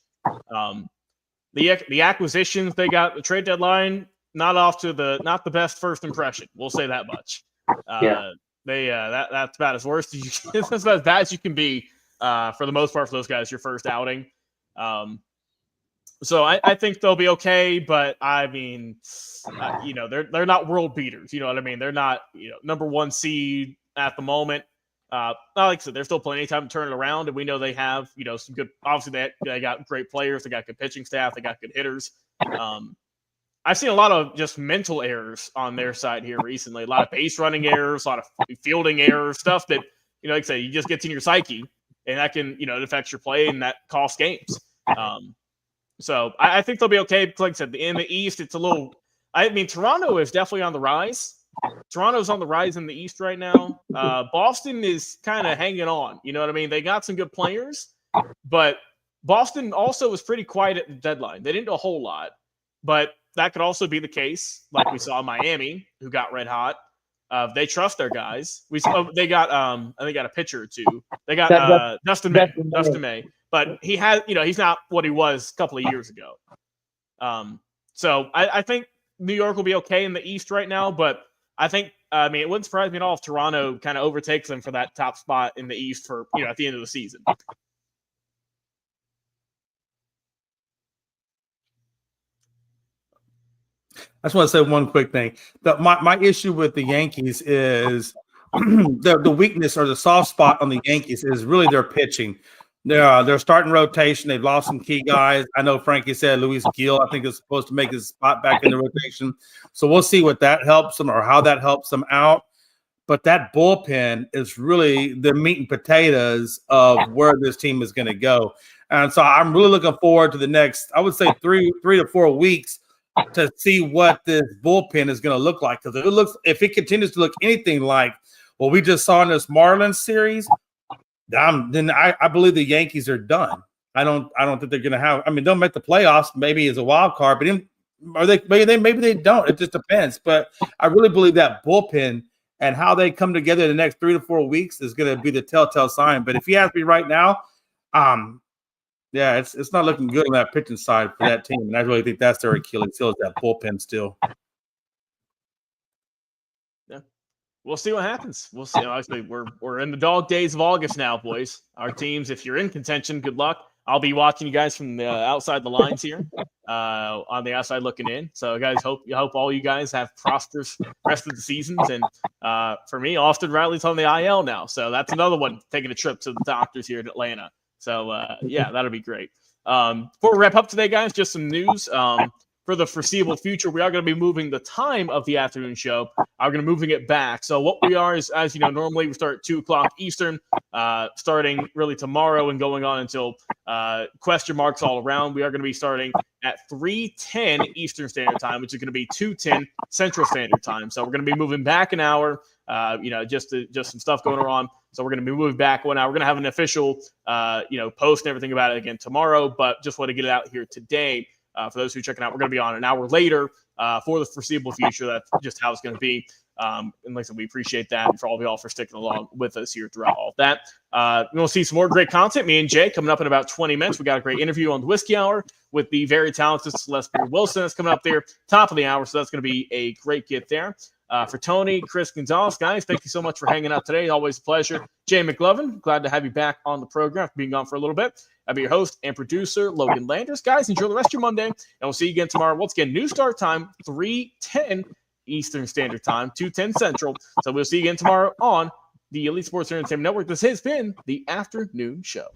The acquisitions they got, the trade deadline, not the best first impression. We'll say that much. That's about as worst as you can, that's about as bad as you can be for the most part for those guys. Your first outing. So I think they'll be okay, but I mean, they're not world beaters. You know what I mean? They're not number 1 seed at the moment. Like I said, there's still plenty of time to turn it around, and we know they have some good. Obviously, they got great players, they got good pitching staff, they got good hitters. I've seen a lot of just mental errors on their side here recently. A lot of base running errors, a lot of fielding errors, stuff that like I say, you just gets in your psyche, and that can it affects your play, and that costs games. So I think they'll be okay. Like I said, in the East, it's a little. I mean, Toronto is definitely on the rise. Toronto's on the rise in the East right now. Boston is kind of hanging on. You know what I mean? They got some good players, but Boston also was pretty quiet at the deadline. They didn't do a whole lot, but that could also be the case, like we saw in Miami, who got red hot. They trust their guys. They got a pitcher or two. They got Dustin May, but he has he's not what he was a couple of years ago. So I think New York will be okay in the East right now, but I think it wouldn't surprise me at all if Toronto kind of overtakes them for that top spot in the East for at the end of the season. I just want to say one quick thing. My issue with the Yankees is the weakness or the soft spot on the Yankees is really their pitching. They're starting rotation. They've lost some key guys. I know Frankie said Luis Gil, I think, is supposed to make his spot back in the rotation. So we'll see what that helps them or how that helps them out. But that bullpen is really the meat and potatoes of where this team is going to go. And so I'm really looking forward to the next, I would say 3 to 4 weeks to see what this bullpen is going to look like. Because if it continues to look anything like what we just saw in this Marlins series, then I believe the Yankees are done. I don't think they're going to have. I mean, they'll make the playoffs maybe as a wild card, but maybe they don't. It just depends. But I really believe that bullpen and how they come together in the next 3 to 4 weeks is going to be the telltale sign. But if you ask me right now, it's not looking good on that pitching side for that team, and I really think that's their Achilles heel is that bullpen still. We'll see what happens. We'll see. Obviously, we're in the dog days of August now, boys. Our teams, if you're in contention, good luck. I'll be watching you guys from the outside the lines here, on the outside looking in. So, guys, hope all you guys have prosperous rest of the seasons. And for me, Austin Riley's on the IL now, so that's another one taking a trip to the doctors here in Atlanta. So, that'll be great. Before we wrap up today, guys, just some news. for the foreseeable future, we are going to be moving the time of the afternoon show. I'm going to be moving it back. So what we are is, as you know, normally we start at 2 o'clock Eastern, starting really tomorrow and going on until question marks all around. We are going to be starting at 3:10 Eastern Standard Time, which is going to be 2:10 Central Standard Time. So we're going to be moving back an hour. Just some stuff going on. So we're going to be moving back 1 hour. We're going to have an official, post and everything about it again tomorrow. But just want to get it out here today. For those who are checking out, we're going to be on an hour later for the foreseeable future. That's just how it's going to be. And like I said, we appreciate that, and for all of y'all for sticking along with us here throughout all of that. We'll see some more great content. Me and Jay coming up in about 20 minutes. We got a great interview on the Whiskey Hour with the very talented Celeste Wilson that's coming up there, top of the hour. So that's going to be a great get there. For Tony, Chris Gonzalez, guys, thank you so much for hanging out today. Always a pleasure. Jay McLovin, glad to have you back on the program, being gone for a little bit. I'll be your host and producer, Logan Landers. Guys, enjoy the rest of your Monday, and we'll see you again tomorrow. Once again, new start time, 3:10 Eastern Standard Time, 2:10 Central. So we'll see you again tomorrow on the Elite Sports Entertainment Network. This has been the Afternoon Show.